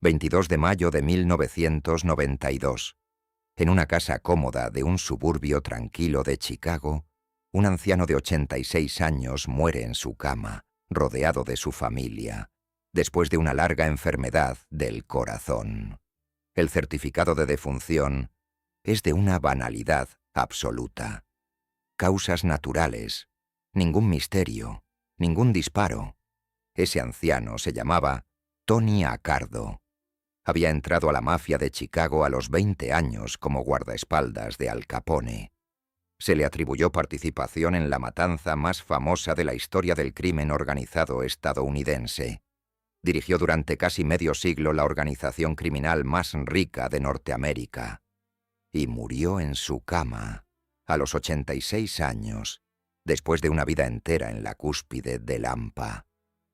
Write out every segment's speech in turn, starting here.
22 de mayo de 1992. En una casa cómoda de un suburbio tranquilo de Chicago, un anciano de 86 años muere en su cama, rodeado de su familia, después de una larga enfermedad del corazón. El certificado de defunción es de una banalidad absoluta. Causas naturales, ningún misterio, ningún disparo. Ese anciano se llamaba Tony Accardo. Había entrado a la mafia de Chicago a los 20 años como guardaespaldas de Al Capone. Se le atribuyó participación en la matanza más famosa de la historia del crimen organizado estadounidense. Dirigió durante casi medio siglo la organización criminal más rica de Norteamérica. Y murió en su cama, a los 86 años, después de una vida entera en la cúspide del hampa.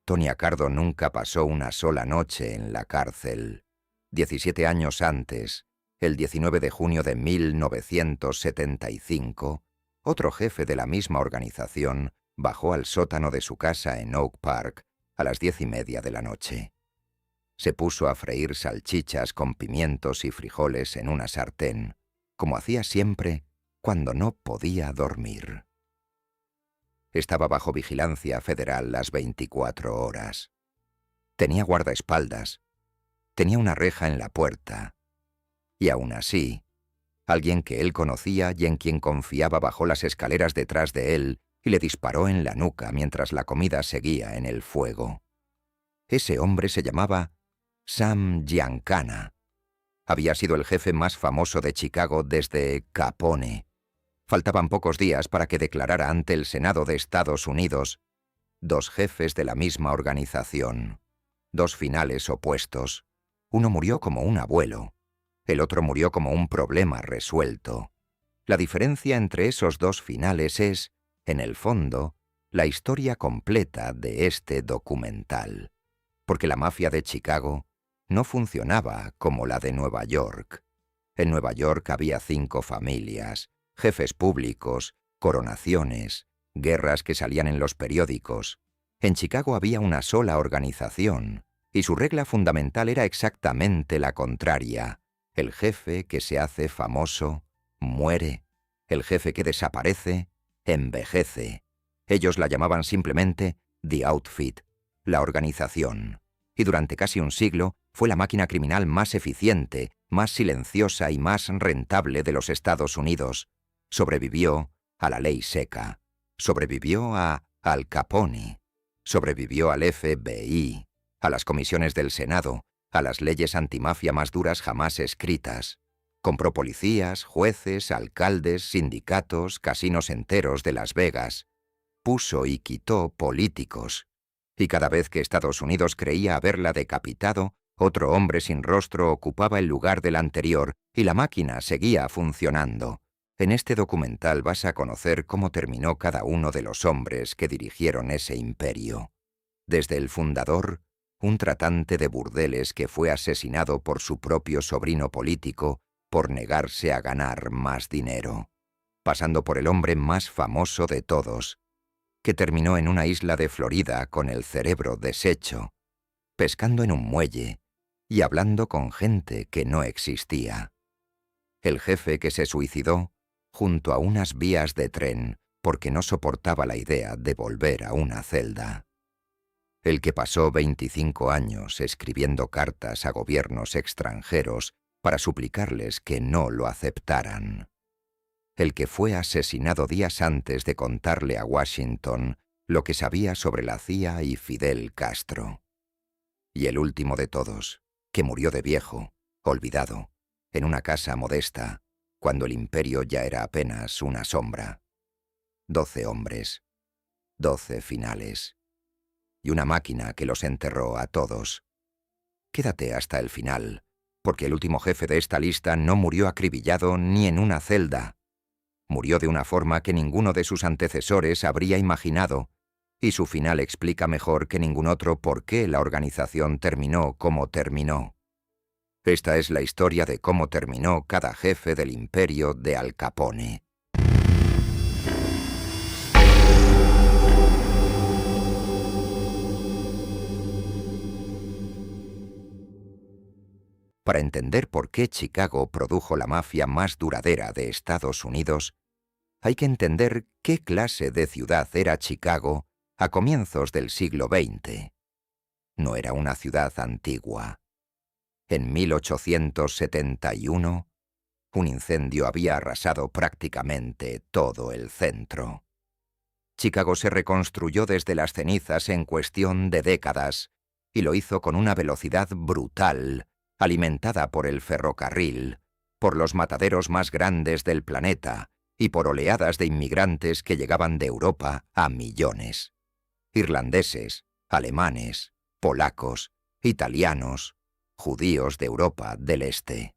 Tony Accardo nunca pasó una sola noche en la cárcel. 17 años antes, el 19 de junio de 1975, otro jefe de la misma organización bajó al sótano de su casa en Oak Park a las 10:30 de la noche. Se puso a freír salchichas con pimientos y frijoles en una sartén, como hacía siempre cuando no podía dormir. Estaba bajo vigilancia federal las 24 horas. Tenía guardaespaldas. Tenía una reja en la puerta. Y aún así, alguien que él conocía y en quien confiaba bajó las escaleras detrás de él y le disparó en la nuca mientras la comida seguía en el fuego. Ese hombre se llamaba Sam Giancana. Había sido el jefe más famoso de Chicago desde Capone. Faltaban pocos días para que declarara ante el Senado de Estados Unidos dos jefes de la misma organización, dos finales opuestos. Uno murió como un abuelo, el otro murió como un problema resuelto. La diferencia entre esos dos finales es, en el fondo, la historia completa de este documental, porque la mafia de Chicago no funcionaba como la de Nueva York. En Nueva York había 5 familias, jefes públicos, coronaciones, guerras que salían en los periódicos. En Chicago había una sola organización, y su regla fundamental era exactamente la contraria. El jefe que se hace famoso, muere. El jefe que desaparece, envejece. Ellos la llamaban simplemente The Outfit, la organización. Y durante casi un siglo fue la máquina criminal más eficiente, más silenciosa y más rentable de los Estados Unidos. Sobrevivió a la ley seca. Sobrevivió a Al Capone. Sobrevivió al FBI, a las comisiones del Senado, a las leyes antimafia más duras jamás escritas. Compró policías, jueces, alcaldes, sindicatos, casinos enteros de Las Vegas. Puso y quitó políticos. Y cada vez que Estados Unidos creía haberla decapitado, otro hombre sin rostro ocupaba el lugar del anterior y la máquina seguía funcionando. En este documental vas a conocer cómo terminó cada uno de los hombres que dirigieron ese imperio. Desde el fundador, un tratante de burdeles que fue asesinado por su propio sobrino político por negarse a ganar más dinero, pasando por el hombre más famoso de todos, que terminó en una isla de Florida con el cerebro deshecho, pescando en un muelle y hablando con gente que no existía. El jefe que se suicidó junto a unas vías de tren porque no soportaba la idea de volver a una celda. El que pasó 25 años escribiendo cartas a gobiernos extranjeros para suplicarles que no lo aceptaran. El que fue asesinado días antes de contarle a Washington lo que sabía sobre la CIA y Fidel Castro. Y el último de todos, que murió de viejo, olvidado, en una casa modesta, cuando el imperio ya era apenas una sombra. 12 hombres, 12 finales, y una máquina que los enterró a todos. Quédate hasta el final, porque el último jefe de esta lista no murió acribillado ni en una celda. Murió de una forma que ninguno de sus antecesores habría imaginado, y su final explica mejor que ningún otro por qué la organización terminó como terminó. Esta es la historia de cómo terminó cada jefe del imperio de Al Capone. Para entender por qué Chicago produjo la mafia más duradera de Estados Unidos, hay que entender qué clase de ciudad era Chicago a comienzos del siglo XX. No era una ciudad antigua. En 1871, un incendio había arrasado prácticamente todo el centro. Chicago se reconstruyó desde las cenizas en cuestión de décadas, y lo hizo con una velocidad brutal, alimentada por el ferrocarril, por los mataderos más grandes del planeta y por oleadas de inmigrantes que llegaban de Europa a millones. Irlandeses, alemanes, polacos, italianos, judíos de Europa del Este.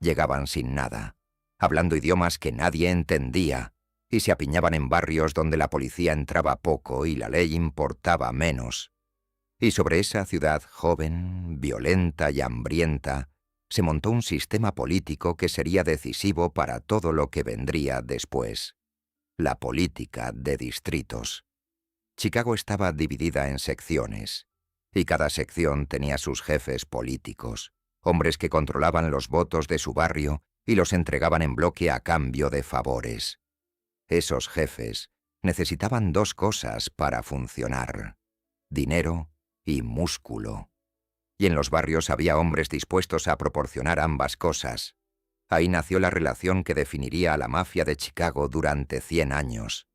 Llegaban sin nada, hablando idiomas que nadie entendía, y se apiñaban en barrios donde la policía entraba poco y la ley importaba menos. Y sobre esa ciudad joven, violenta y hambrienta, se montó un sistema político que sería decisivo para todo lo que vendría después: la política de distritos. Chicago estaba dividida en secciones, y cada sección tenía sus jefes políticos, hombres que controlaban los votos de su barrio y los entregaban en bloque a cambio de favores. Esos jefes necesitaban dos cosas para funcionar: dinero y músculo. Y en los barrios había hombres dispuestos a proporcionar ambas cosas. Ahí nació la relación que definiría a la mafia de Chicago durante 100 años.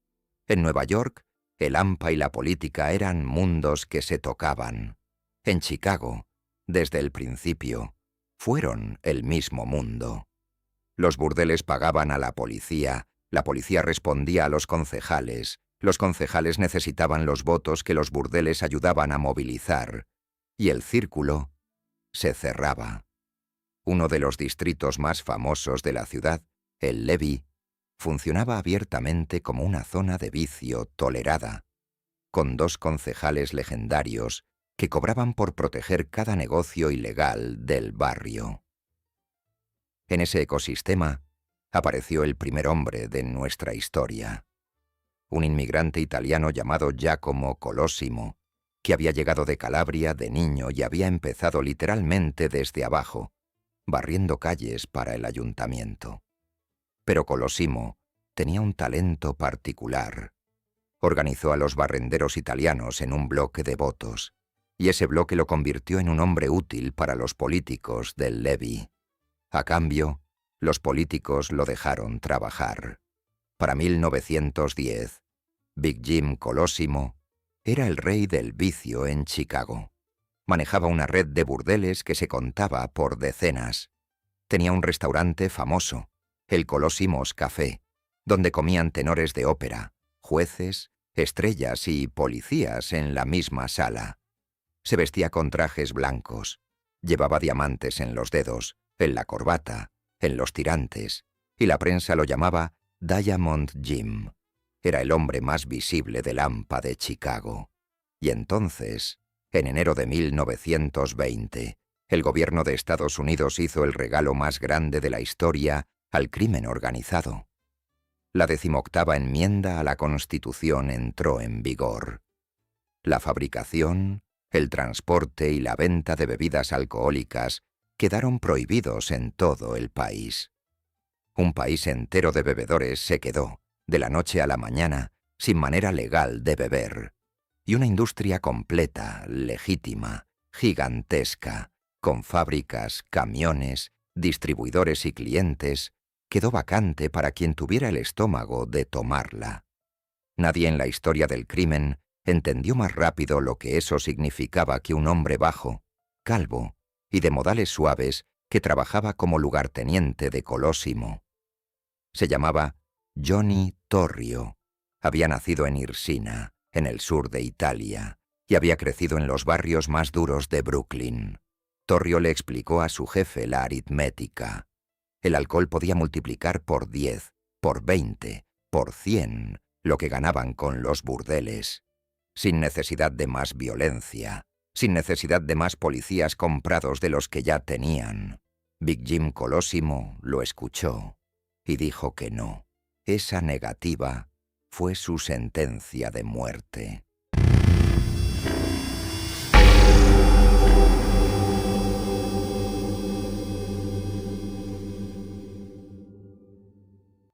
En Nueva York, el AMPA y la política eran mundos que se tocaban. En Chicago, desde el principio, fueron el mismo mundo. Los burdeles pagaban a la policía respondía a los concejales necesitaban los votos que los burdeles ayudaban a movilizar, y el círculo se cerraba. Uno de los distritos más famosos de la ciudad, el Levee, funcionaba abiertamente como una zona de vicio tolerada, con 2 concejales legendarios que cobraban por proteger cada negocio ilegal del barrio. En ese ecosistema apareció el primer hombre de nuestra historia, un inmigrante italiano llamado Giacomo Colosimo, que había llegado de Calabria de niño y había empezado literalmente desde abajo, barriendo calles para el ayuntamiento. Pero Colosimo tenía un talento particular. Organizó a los barrenderos italianos en un bloque de votos, y ese bloque lo convirtió en un hombre útil para los políticos del Levee. A cambio, los políticos lo dejaron trabajar. Para 1910, Big Jim Colosimo era el rey del vicio en Chicago. Manejaba una red de burdeles que se contaba por decenas. Tenía un restaurante famoso, el Colosimo's Café, donde comían tenores de ópera, jueces, estrellas y policías en la misma sala. Se vestía con trajes blancos, llevaba diamantes en los dedos, en la corbata, en los tirantes, y la prensa lo llamaba Diamond Jim. Era el hombre más visible del AMPA de Chicago. Y entonces, en enero de 1920, el gobierno de Estados Unidos hizo el regalo más grande de la historia al crimen organizado. La 18ª enmienda a la Constitución entró en vigor. La fabricación, el transporte y la venta de bebidas alcohólicas quedaron prohibidos en todo el país. Un país entero de bebedores se quedó, de la noche a la mañana, sin manera legal de beber. Y una industria completa, legítima, gigantesca, con fábricas, camiones, distribuidores y clientes, quedó vacante para quien tuviera el estómago de tomarla. Nadie en la historia del crimen entendió más rápido lo que eso significaba que un hombre bajo, calvo y de modales suaves que trabajaba como lugarteniente de Colosimo. Se llamaba Johnny Torrio. Había nacido en Irsina, en el sur de Italia, y había crecido en los barrios más duros de Brooklyn. Torrio le explicó a su jefe la aritmética. El alcohol podía multiplicar por 10, por 20, por 100 lo que ganaban con los burdeles, sin necesidad de más violencia, sin necesidad de más policías comprados de los que ya tenían. Big Jim Colosimo lo escuchó y dijo que no. Esa negativa fue su sentencia de muerte.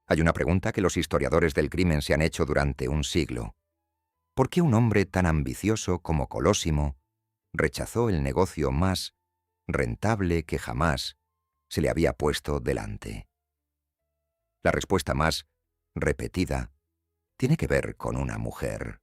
Hay una pregunta que los historiadores del crimen se han hecho durante un siglo. ¿Por qué un hombre tan ambicioso como Colosimo rechazó el negocio más rentable que jamás se le había puesto delante? La respuesta más repetida tiene que ver con una mujer.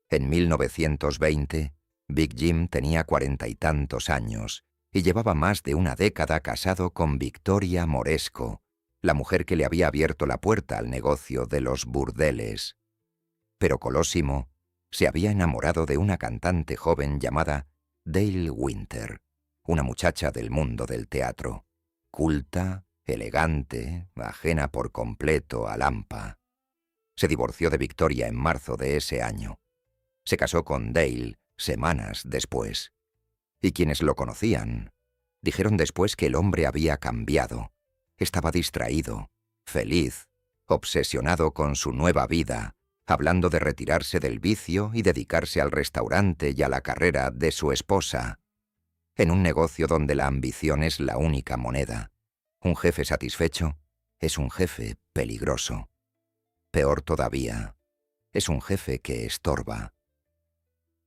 En 1920, Big Jim tenía 40 y tantos años y llevaba más de una década casado con Victoria Moresco, la mujer que le había abierto la puerta al negocio de los burdeles. Pero Colosimo se había enamorado de una cantante joven llamada Dale Winter, una muchacha del mundo del teatro, culta, elegante, ajena por completo al hampa. Se divorció de Victoria en marzo de ese año. Se casó con Dale semanas después. Y quienes lo conocían dijeron después que el hombre había cambiado. Estaba distraído, feliz, obsesionado con su nueva vida, hablando de retirarse del vicio y dedicarse al restaurante y a la carrera de su esposa. En un negocio donde la ambición es la única moneda, un jefe satisfecho es un jefe peligroso. Peor todavía, es un jefe que estorba.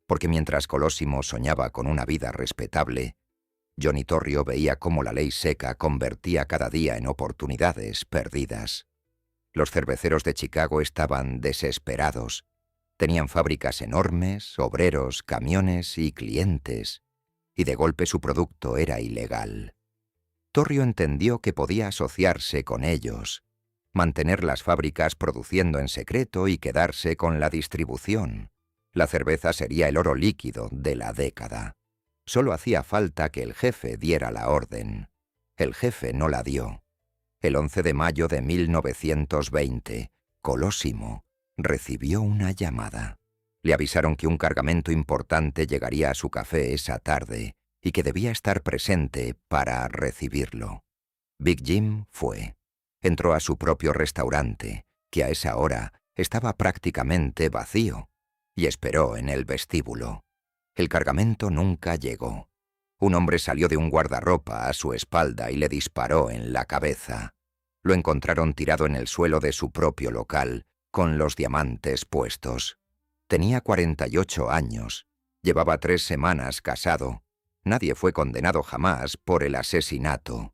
Porque mientras Colosimo soñaba con una vida respetable, Johnny Torrio veía cómo la ley seca convertía cada día en oportunidades perdidas. Los cerveceros de Chicago estaban desesperados. Tenían fábricas enormes, obreros, camiones y clientes, y de golpe su producto era ilegal. Torrio entendió que podía asociarse con ellos, mantener las fábricas produciendo en secreto y quedarse con la distribución. La cerveza sería el oro líquido de la década. Solo hacía falta que el jefe diera la orden. El jefe no la dio. El 11 de mayo de 1920, Colosimo recibió una llamada. Le avisaron que un cargamento importante llegaría a su café esa tarde y que debía estar presente para recibirlo. Big Jim fue. Entró a su propio restaurante, que a esa hora estaba prácticamente vacío, y esperó en el vestíbulo. El cargamento nunca llegó. Un hombre salió de un guardarropa a su espalda y le disparó en la cabeza. Lo encontraron tirado en el suelo de su propio local, con los diamantes puestos. Tenía 48 años. Llevaba 3 semanas casado. Nadie fue condenado jamás por el asesinato.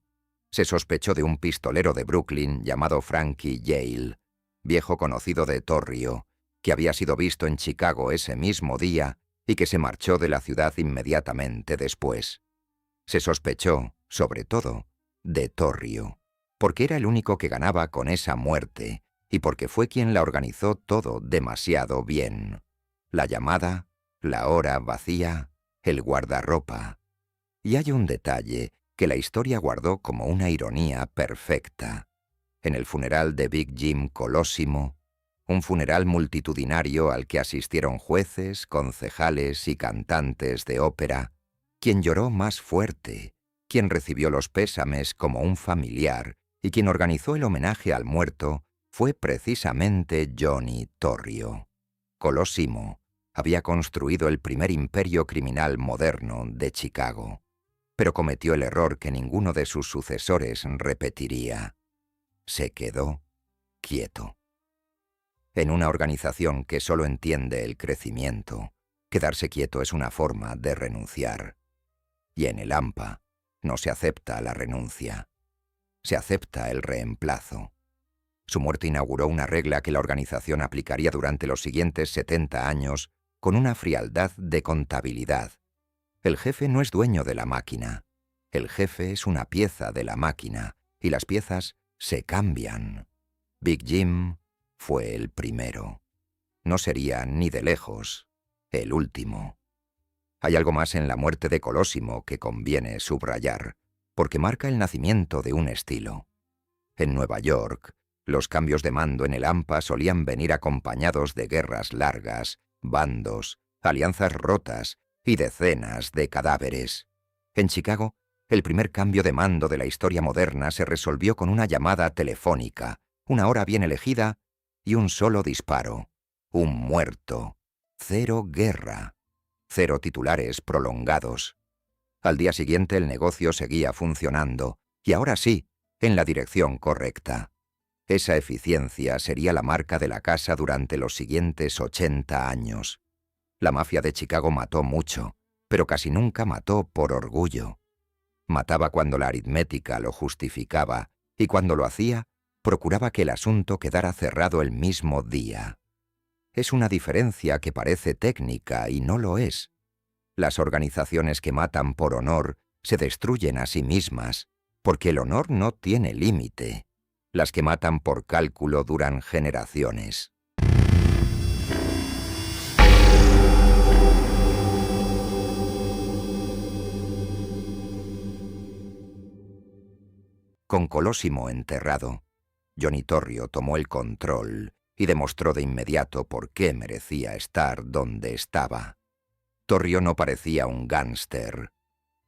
Se sospechó de un pistolero de Brooklyn llamado Frankie Yale, viejo conocido de Torrio, que había sido visto en Chicago ese mismo día y que se marchó de la ciudad inmediatamente después. Se sospechó, sobre todo, de Torrio, porque era el único que ganaba con esa muerte y porque fue quien la organizó todo demasiado bien. La llamada, la hora vacía, el guardarropa. Y hay un detalle que la historia guardó como una ironía perfecta. En el funeral de Big Jim Colosimo, un funeral multitudinario al que asistieron jueces, concejales y cantantes de ópera, quien lloró más fuerte, quien recibió los pésames como un familiar y quien organizó el homenaje al muerto fue precisamente Johnny Torrio. Colosimo había construido el primer imperio criminal moderno de Chicago, pero cometió el error que ninguno de sus sucesores repetiría. Se quedó quieto. En una organización que solo entiende el crecimiento, quedarse quieto es una forma de renunciar. Y en el AMPA no se acepta la renuncia, se acepta el reemplazo. Su muerte inauguró una regla que la organización aplicaría durante los siguientes 70 años con una frialdad de contabilidad. El jefe no es dueño de la máquina. El jefe es una pieza de la máquina y las piezas se cambian. Big Jim fue el primero. No sería ni de lejos el último. Hay algo más en la muerte de Colosimo que conviene subrayar, porque marca el nacimiento de un estilo. En Nueva York, los cambios de mando en el AMPA solían venir acompañados de guerras largas, bandos, alianzas rotas y decenas de cadáveres. En Chicago, el primer cambio de mando de la historia moderna se resolvió con una llamada telefónica, una hora bien elegida y un solo disparo. Un muerto. 0 guerra. 0 titulares prolongados. Al día siguiente el negocio seguía funcionando, y ahora sí, en la dirección correcta. Esa eficiencia sería la marca de la casa durante los siguientes 80 años. La mafia de Chicago mató mucho, pero casi nunca mató por orgullo. Mataba cuando la aritmética lo justificaba, y cuando lo hacía, procuraba que el asunto quedara cerrado el mismo día. Es una diferencia que parece técnica y no lo es. Las organizaciones que matan por honor se destruyen a sí mismas, porque el honor no tiene límite. Las que matan por cálculo duran generaciones. Con Colosimo enterrado, Johnny Torrio tomó el control y demostró de inmediato por qué merecía estar donde estaba. Torrio no parecía un gángster.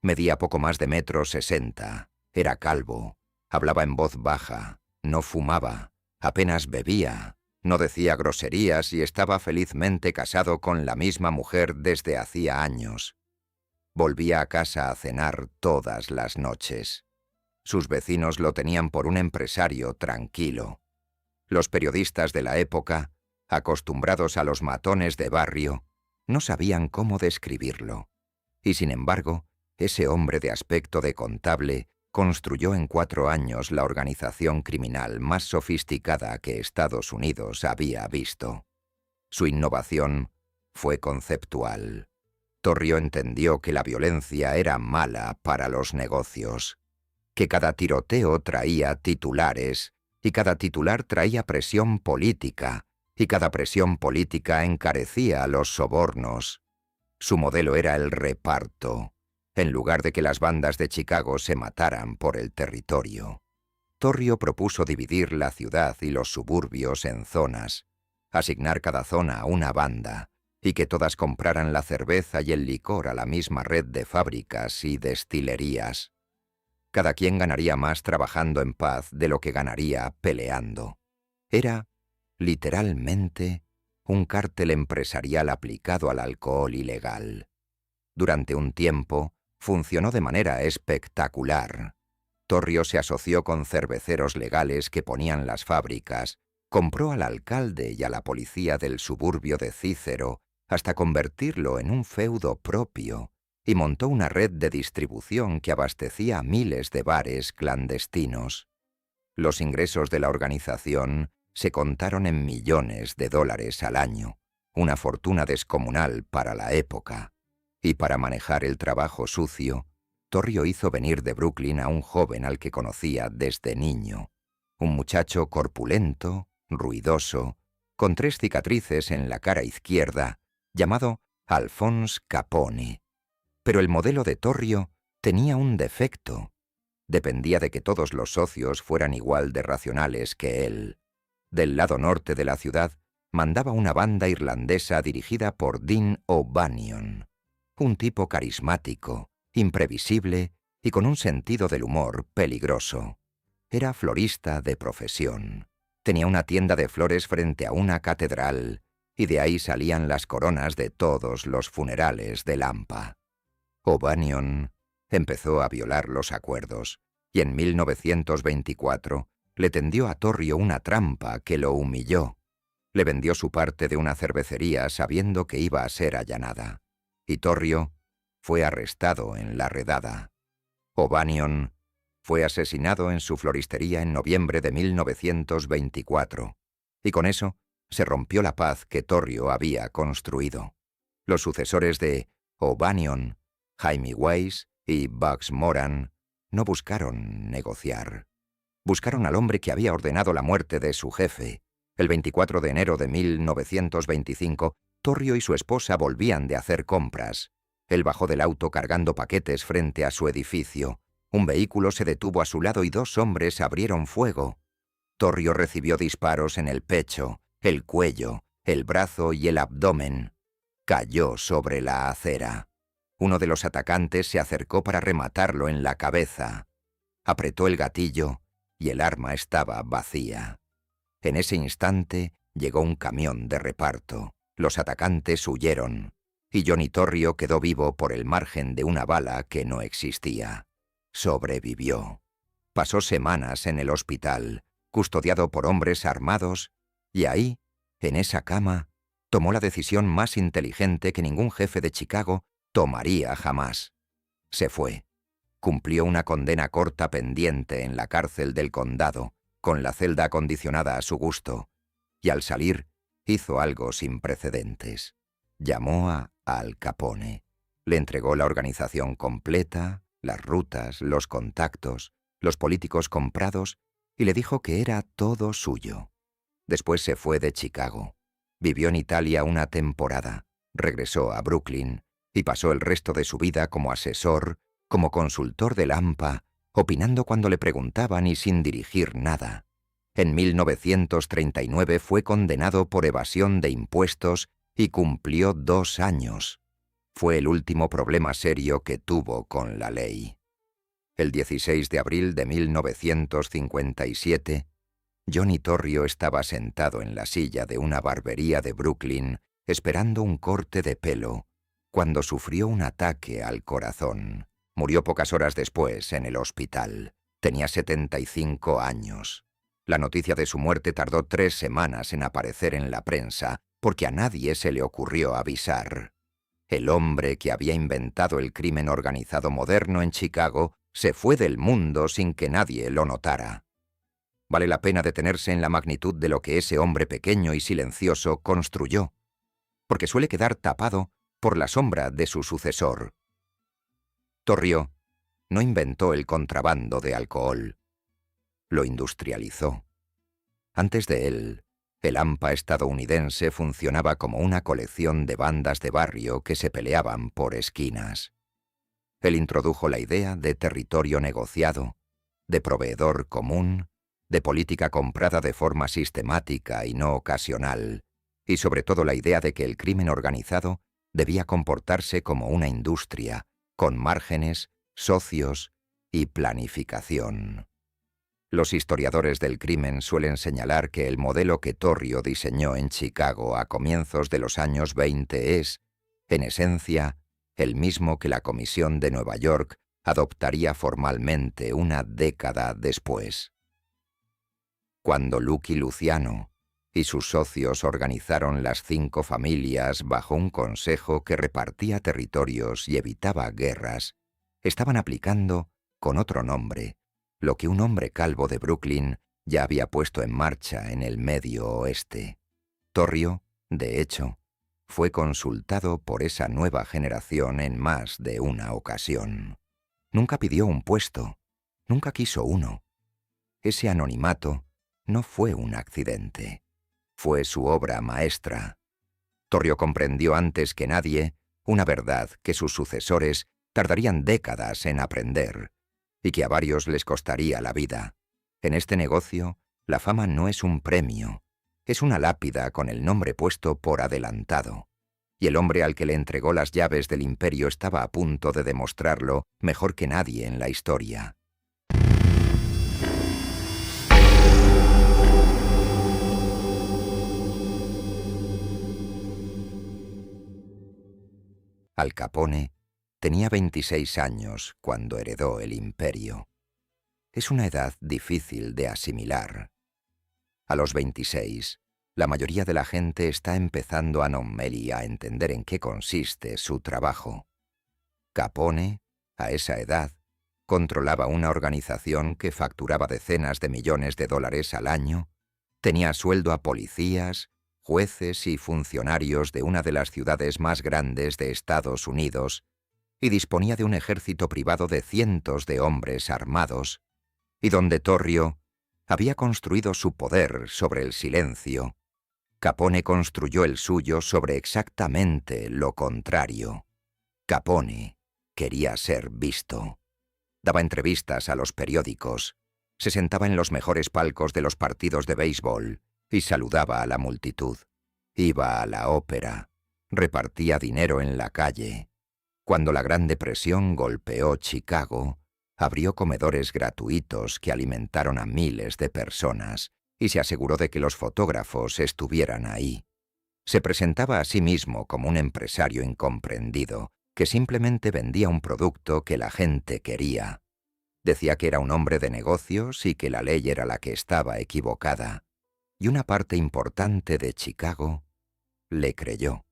Medía poco más de 1,60 m, era calvo, hablaba en voz baja, no fumaba, apenas bebía, no decía groserías y estaba felizmente casado con la misma mujer desde hacía años. Volvía a casa a cenar todas las noches. Sus vecinos lo tenían por un empresario tranquilo. Los periodistas de la época, acostumbrados a los matones de barrio, no sabían cómo describirlo. Y sin embargo, ese hombre de aspecto de contable construyó en 4 años la organización criminal más sofisticada que Estados Unidos había visto. Su innovación fue conceptual. Torrio entendió que la violencia era mala para los negocios, que cada tiroteo traía titulares, y cada titular traía presión política, y cada presión política encarecía los sobornos. Su modelo era el reparto, en lugar de que las bandas de Chicago se mataran por el territorio. Torrio propuso dividir la ciudad y los suburbios en zonas, asignar cada zona a una banda, y que todas compraran la cerveza y el licor a la misma red de fábricas y destilerías. Cada quien ganaría más trabajando en paz de lo que ganaría peleando. Era, literalmente, un cártel empresarial aplicado al alcohol ilegal. Durante un tiempo, funcionó de manera espectacular. Torrio se asoció con cerveceros legales que ponían las fábricas, compró al alcalde y a la policía del suburbio de Cícero hasta convertirlo en un feudo propio, y montó una red de distribución que abastecía a miles de bares clandestinos. Los ingresos de la organización se contaron en millones de dólares al año, una fortuna descomunal para la época. Y para manejar el trabajo sucio, Torrio hizo venir de Brooklyn a un joven al que conocía desde niño. Un muchacho corpulento, ruidoso, con 3 cicatrices en la cara izquierda, llamado Alphonse Capone. Pero el modelo de Torrio tenía un defecto. Dependía de que todos los socios fueran igual de racionales que él. Del lado norte de la ciudad mandaba una banda irlandesa dirigida por Dean O'Banion, un tipo carismático, imprevisible y con un sentido del humor peligroso. Era florista de profesión. Tenía una tienda de flores frente a una catedral, y de ahí salían las coronas de todos los funerales de Lampa. O'Banion empezó a violar los acuerdos, y en 1924 le tendió a Torrio una trampa que lo humilló. Le vendió su parte de una cervecería sabiendo que iba a ser allanada, y Torrio fue arrestado en la redada. O'Banion fue asesinado en su floristería en noviembre de 1924, y con eso se rompió la paz que Torrio había construido. Los sucesores de O'Banion, Jaime Weiss y Bugs Moran, no buscaron negociar. Buscaron al hombre que había ordenado la muerte de su jefe. El 24 de enero de 1925, Torrio y su esposa volvían de hacer compras. Él bajó del auto cargando paquetes frente a su edificio. Un vehículo se detuvo a su lado y 2 hombres abrieron fuego. Torrio recibió disparos en el pecho, el cuello, el brazo y el abdomen. Cayó sobre la acera. Uno de los atacantes se acercó para rematarlo en la cabeza. Apretó el gatillo y el arma estaba vacía. En ese instante llegó un camión de reparto. Los atacantes huyeron, y Johnny Torrio quedó vivo por el margen de una bala que no existía. Sobrevivió. Pasó semanas en el hospital, custodiado por hombres armados, y ahí, en esa cama, tomó la decisión más inteligente que ningún jefe de Chicago tomaría jamás. Se fue. Cumplió una condena corta pendiente en la cárcel del condado, con la celda acondicionada a su gusto, y al salir hizo algo sin precedentes. Llamó a Al Capone. Le entregó la organización completa, las rutas, los contactos, los políticos comprados, y le dijo que era todo suyo. Después se fue de Chicago. Vivió en Italia una temporada, regresó a Brooklyn y pasó el resto de su vida como asesor, como consultor del AMPA, opinando cuando le preguntaban y sin dirigir nada. En 1939 fue condenado por evasión de impuestos y cumplió 2 años. Fue el último problema serio que tuvo con la ley. El 16 de abril de 1957, Johnny Torrio estaba sentado en la silla de una barbería de Brooklyn esperando un corte de pelo, cuando sufrió un ataque al corazón. Murió pocas horas después en el hospital. Tenía 75 años. La noticia de su muerte tardó 3 semanas en aparecer en la prensa, porque a nadie se le ocurrió avisar. El hombre que había inventado el crimen organizado moderno en Chicago se fue del mundo sin que nadie lo notara. Vale la pena detenerse en la magnitud de lo que ese hombre pequeño y silencioso construyó, porque suele quedar tapado por la sombra de su sucesor. Torrio no inventó el contrabando de alcohol, lo industrializó. Antes de él, el AMPA estadounidense funcionaba como una colección de bandas de barrio que se peleaban por esquinas. Él introdujo la idea de territorio negociado, de proveedor común, de política comprada de forma sistemática y no ocasional, y sobre todo la idea de que el crimen organizado debía comportarse como una industria, con márgenes, socios y planificación. Los historiadores del crimen suelen señalar que el modelo que Torrio diseñó en Chicago a comienzos de los años 20 es, en esencia, el mismo que la Comisión de Nueva York adoptaría formalmente una década después. Cuando Lucky Luciano y sus socios organizaron las 5 familias bajo un consejo que repartía territorios y evitaba guerras, estaban aplicando, con otro nombre, lo que un hombre calvo de Brooklyn ya había puesto en marcha en el Medio Oeste. Torrio, de hecho, fue consultado por esa nueva generación en más de una ocasión. Nunca pidió un puesto, nunca quiso uno. Ese anonimato no fue un accidente, fue su obra maestra. Torrio comprendió antes que nadie una verdad que sus sucesores tardarían décadas en aprender, y que a varios les costaría la vida. En este negocio, la fama no es un premio, es una lápida con el nombre puesto por adelantado. Y el hombre al que le entregó las llaves del imperio estaba a punto de demostrarlo mejor que nadie en la historia. Al Capone tenía 26 años cuando heredó el imperio. Es una edad difícil de asimilar. A los 26, la mayoría de la gente está empezando a entender en qué consiste su trabajo. Capone, a esa edad, controlaba una organización que facturaba decenas de millones de dólares al año, tenía sueldo a policías, jueces y funcionarios de una de las ciudades más grandes de Estados Unidos y disponía de un ejército privado de cientos de hombres armados, y donde Torrio había construido su poder sobre el silencio, Capone construyó el suyo sobre exactamente lo contrario. Capone quería ser visto. Daba entrevistas a los periódicos, se sentaba en los mejores palcos de los partidos de béisbol y saludaba a la multitud. Iba a la ópera, repartía dinero en la calle. Cuando la Gran Depresión golpeó Chicago, abrió comedores gratuitos que alimentaron a miles de personas y se aseguró de que los fotógrafos estuvieran ahí. Se presentaba a sí mismo como un empresario incomprendido que simplemente vendía un producto que la gente quería. Decía que era un hombre de negocios y que la ley era la que estaba equivocada. Y una parte importante de Chicago le creyó.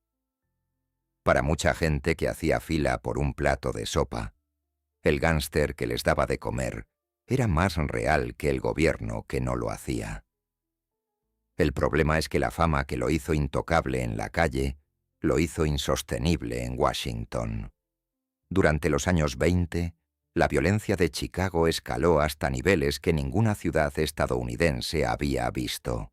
Para mucha gente que hacía fila por un plato de sopa, el gánster que les daba de comer era más real que el gobierno que no lo hacía. El problema es que la fama que lo hizo intocable en la calle lo hizo insostenible en Washington. Durante los años 20, la violencia de Chicago escaló hasta niveles que ninguna ciudad estadounidense había visto.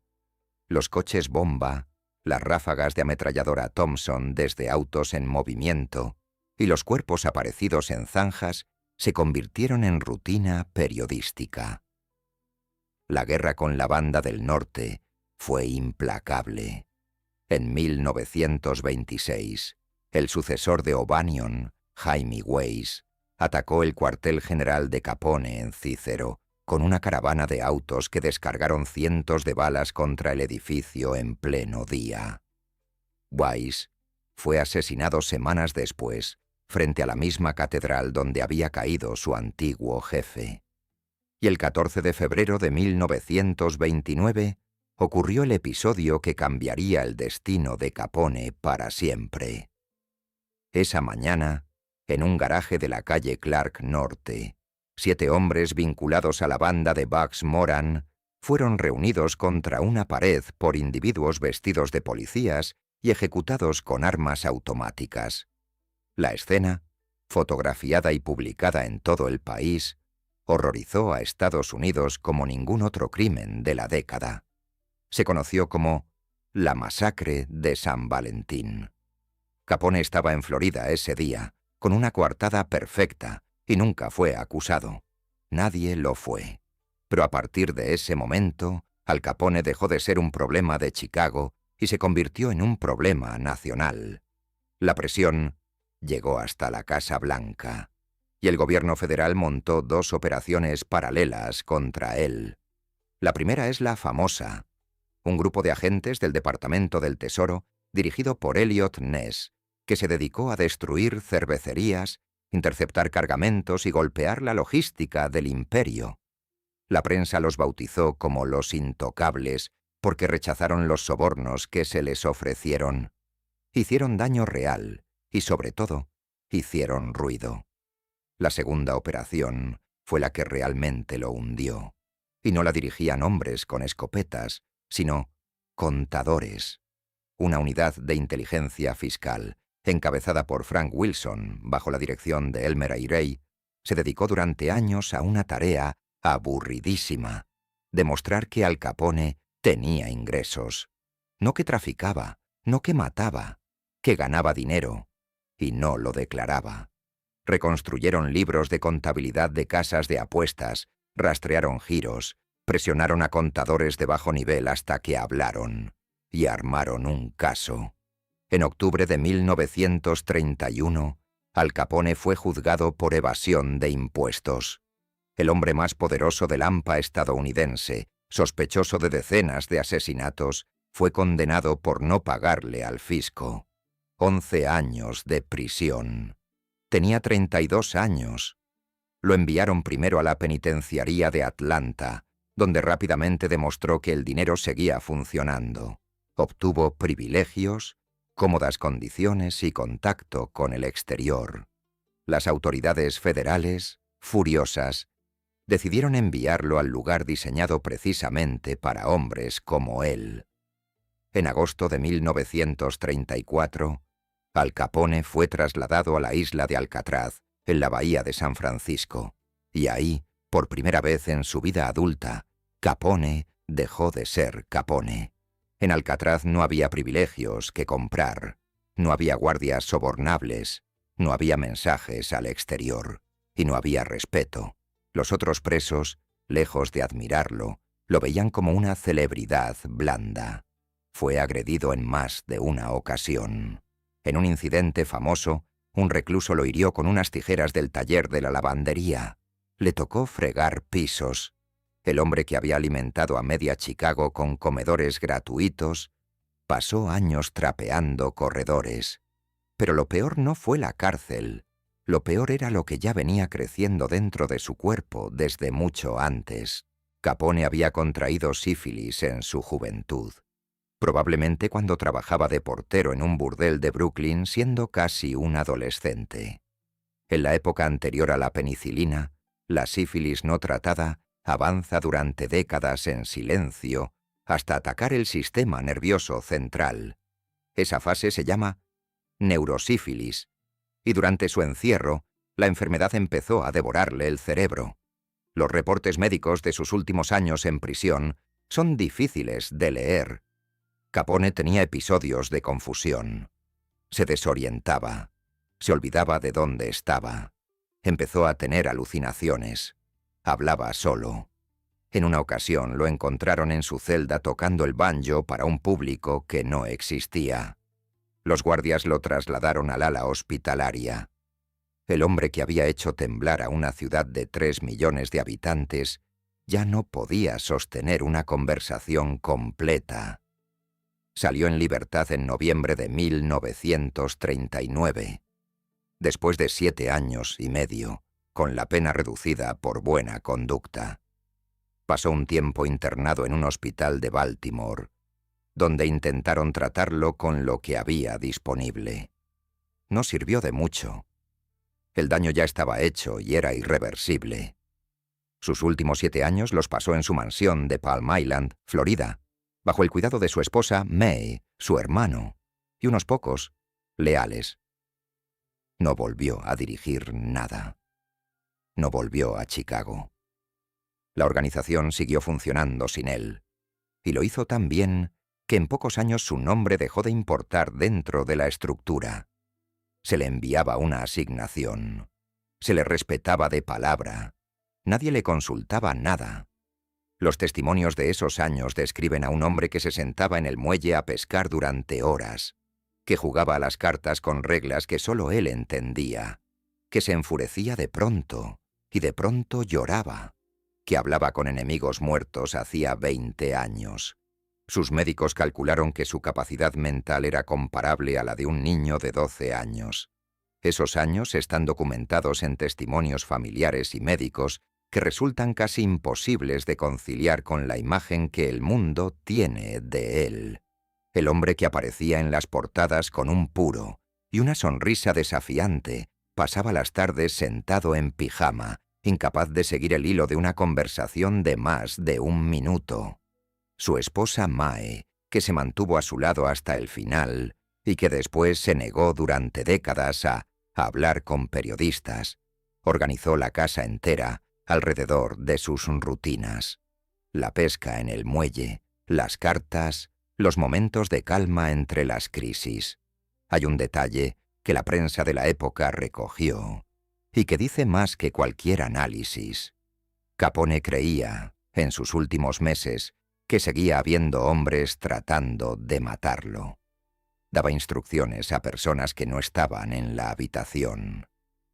Los coches bomba, las ráfagas de ametralladora Thompson desde autos en movimiento y los cuerpos aparecidos en zanjas se convirtieron en rutina periodística. La guerra con la Banda del Norte fue implacable. En 1926, el sucesor de O'Banion, Jaime Weiss, atacó el cuartel general de Capone en Cícero con una caravana de autos que descargaron cientos de balas contra el edificio en pleno día. Weiss fue asesinado semanas después frente a la misma catedral donde había caído su antiguo jefe. Y el 14 de febrero de 1929 ocurrió el episodio que cambiaría el destino de Capone para siempre. Esa mañana, en un garaje de la calle Clark Norte, 7 hombres vinculados a la banda de Bugs Moran fueron reunidos contra una pared por individuos vestidos de policías y ejecutados con armas automáticas. La escena, fotografiada y publicada en todo el país, horrorizó a Estados Unidos como ningún otro crimen de la década. Se conoció como la masacre de San Valentín. Capone estaba en Florida ese día, con una coartada perfecta, y nunca fue acusado. Nadie lo fue. Pero a partir de ese momento, Al Capone dejó de ser un problema de Chicago y se convirtió en un problema nacional. La presión llegó hasta la Casa Blanca, y el gobierno federal montó 2 operaciones paralelas contra él. La primera es la famosa, un grupo de agentes del Departamento del Tesoro dirigido por Eliot Ness, que se dedicó a destruir cervecerías, interceptar cargamentos y golpear la logística del imperio. La prensa los bautizó como los intocables porque rechazaron los sobornos que se les ofrecieron. Hicieron daño real y, sobre todo, hicieron ruido. La segunda operación fue la que realmente lo hundió, y no la dirigían hombres con escopetas, sino contadores. Una unidad de inteligencia fiscal, encabezada por Frank Wilson, bajo la dirección de Elmer Eyre, se dedicó durante años a una tarea aburridísima: demostrar que Al Capone tenía ingresos. No que traficaba, no que mataba, que ganaba dinero, y no lo declaraba. Reconstruyeron libros de contabilidad de casas de apuestas, rastrearon giros, presionaron a contadores de bajo nivel hasta que hablaron, y armaron un caso. En octubre de 1931, Al Capone fue juzgado por evasión de impuestos. El hombre más poderoso del AMPA estadounidense, sospechoso de decenas de asesinatos, fue condenado por no pagarle al fisco. 11 años de prisión. Tenía 32 años. Lo enviaron primero a la penitenciaría de Atlanta, donde rápidamente demostró que el dinero seguía funcionando. Obtuvo privilegios, cómodas condiciones y contacto con el exterior. Las autoridades federales, furiosas, decidieron enviarlo al lugar diseñado precisamente para hombres como él. En agosto de 1934, Al Capone fue trasladado a la isla de Alcatraz, en la bahía de San Francisco, y ahí, por primera vez en su vida adulta, Capone dejó de ser Capone. En Alcatraz no había privilegios que comprar, no había guardias sobornables, no había mensajes al exterior, y no había respeto. Los otros presos, lejos de admirarlo, lo veían como una celebridad blanda. Fue agredido en más de una ocasión. En un incidente famoso, un recluso lo hirió con unas tijeras del taller de la lavandería. Le tocó fregar pisos. El hombre que había alimentado a media Chicago con comedores gratuitos pasó años trapeando corredores. Pero lo peor no fue la cárcel, Lo peor era lo que ya venía creciendo dentro de su cuerpo desde mucho antes. Capone había contraído sífilis en su juventud, probablemente cuando trabajaba de portero en un burdel de Brooklyn siendo casi un adolescente. En la época anterior a la penicilina, la sífilis no tratada avanza durante décadas en silencio hasta atacar el sistema nervioso central. Esa fase se llama neurosífilis, y durante su encierro, la enfermedad empezó a devorarle el cerebro. Los reportes médicos de sus últimos años en prisión son difíciles de leer. Capone tenía episodios de confusión. Se desorientaba. Se olvidaba de dónde estaba. Empezó a tener alucinaciones. Hablaba solo. En una ocasión lo encontraron en su celda tocando el banjo para un público que no existía. Los guardias lo trasladaron al ala hospitalaria. El hombre que había hecho temblar a una ciudad de 3 millones de habitantes ya no podía sostener una conversación completa. Salió en libertad en noviembre de 1939, después de 7 años y medio, con la pena reducida por buena conducta. Pasó un tiempo internado en un hospital de Baltimore, donde intentaron tratarlo con lo que había disponible. No sirvió de mucho. El daño ya estaba hecho y era irreversible. Sus últimos 7 años los pasó en su mansión de Palm Island, Florida, bajo el cuidado de su esposa May, su hermano, y unos pocos leales. No volvió a dirigir nada. No volvió a Chicago. La organización siguió funcionando sin él, y lo hizo tan bien que en pocos años su nombre dejó de importar dentro de la estructura. Se le enviaba una asignación. Se le respetaba de palabra. Nadie le consultaba nada. Los testimonios de esos años describen a un hombre que se sentaba en el muelle a pescar durante horas, que jugaba a las cartas con reglas que solo él entendía, que se enfurecía de pronto y de pronto lloraba, que hablaba con enemigos muertos hacía 20 años. Sus médicos calcularon que su capacidad mental era comparable a la de un niño de 12 años. Esos años están documentados en testimonios familiares y médicos que resultan casi imposibles de conciliar con la imagen que el mundo tiene de él. El hombre que aparecía en las portadas con un puro y una sonrisa desafiante pasaba las tardes sentado en pijama, incapaz de seguir el hilo de una conversación de más de 1 minuto. Su esposa Mae, que se mantuvo a su lado hasta el final y que después se negó durante décadas a hablar con periodistas, organizó la casa entera alrededor de sus rutinas. La pesca en el muelle, las cartas, los momentos de calma entre las crisis. Hay un detalle que la prensa de la época recogió y que dice más que cualquier análisis. Capone creía, en sus últimos meses, que seguía habiendo hombres tratando de matarlo. Daba instrucciones a personas que no estaban en la habitación.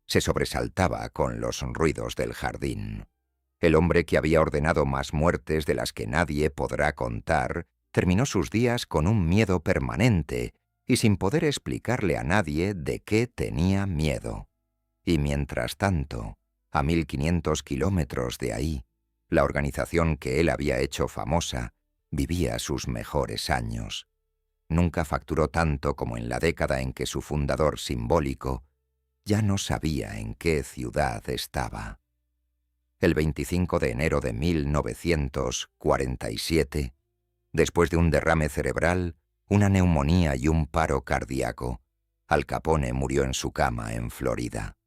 Se sobresaltaba con los ruidos del jardín. El hombre que había ordenado más muertes de las que nadie podrá contar, terminó sus días con un miedo permanente y sin poder explicarle a nadie de qué tenía miedo. Y mientras tanto, a 1500 kilómetros de ahí, la organización que él había hecho famosa vivía sus mejores años. Nunca facturó tanto como en la década en que su fundador simbólico ya no sabía en qué ciudad estaba. El 25 de enero de 1947, después de un derrame cerebral, una neumonía y un paro cardíaco, Al Capone murió en su cama en Florida.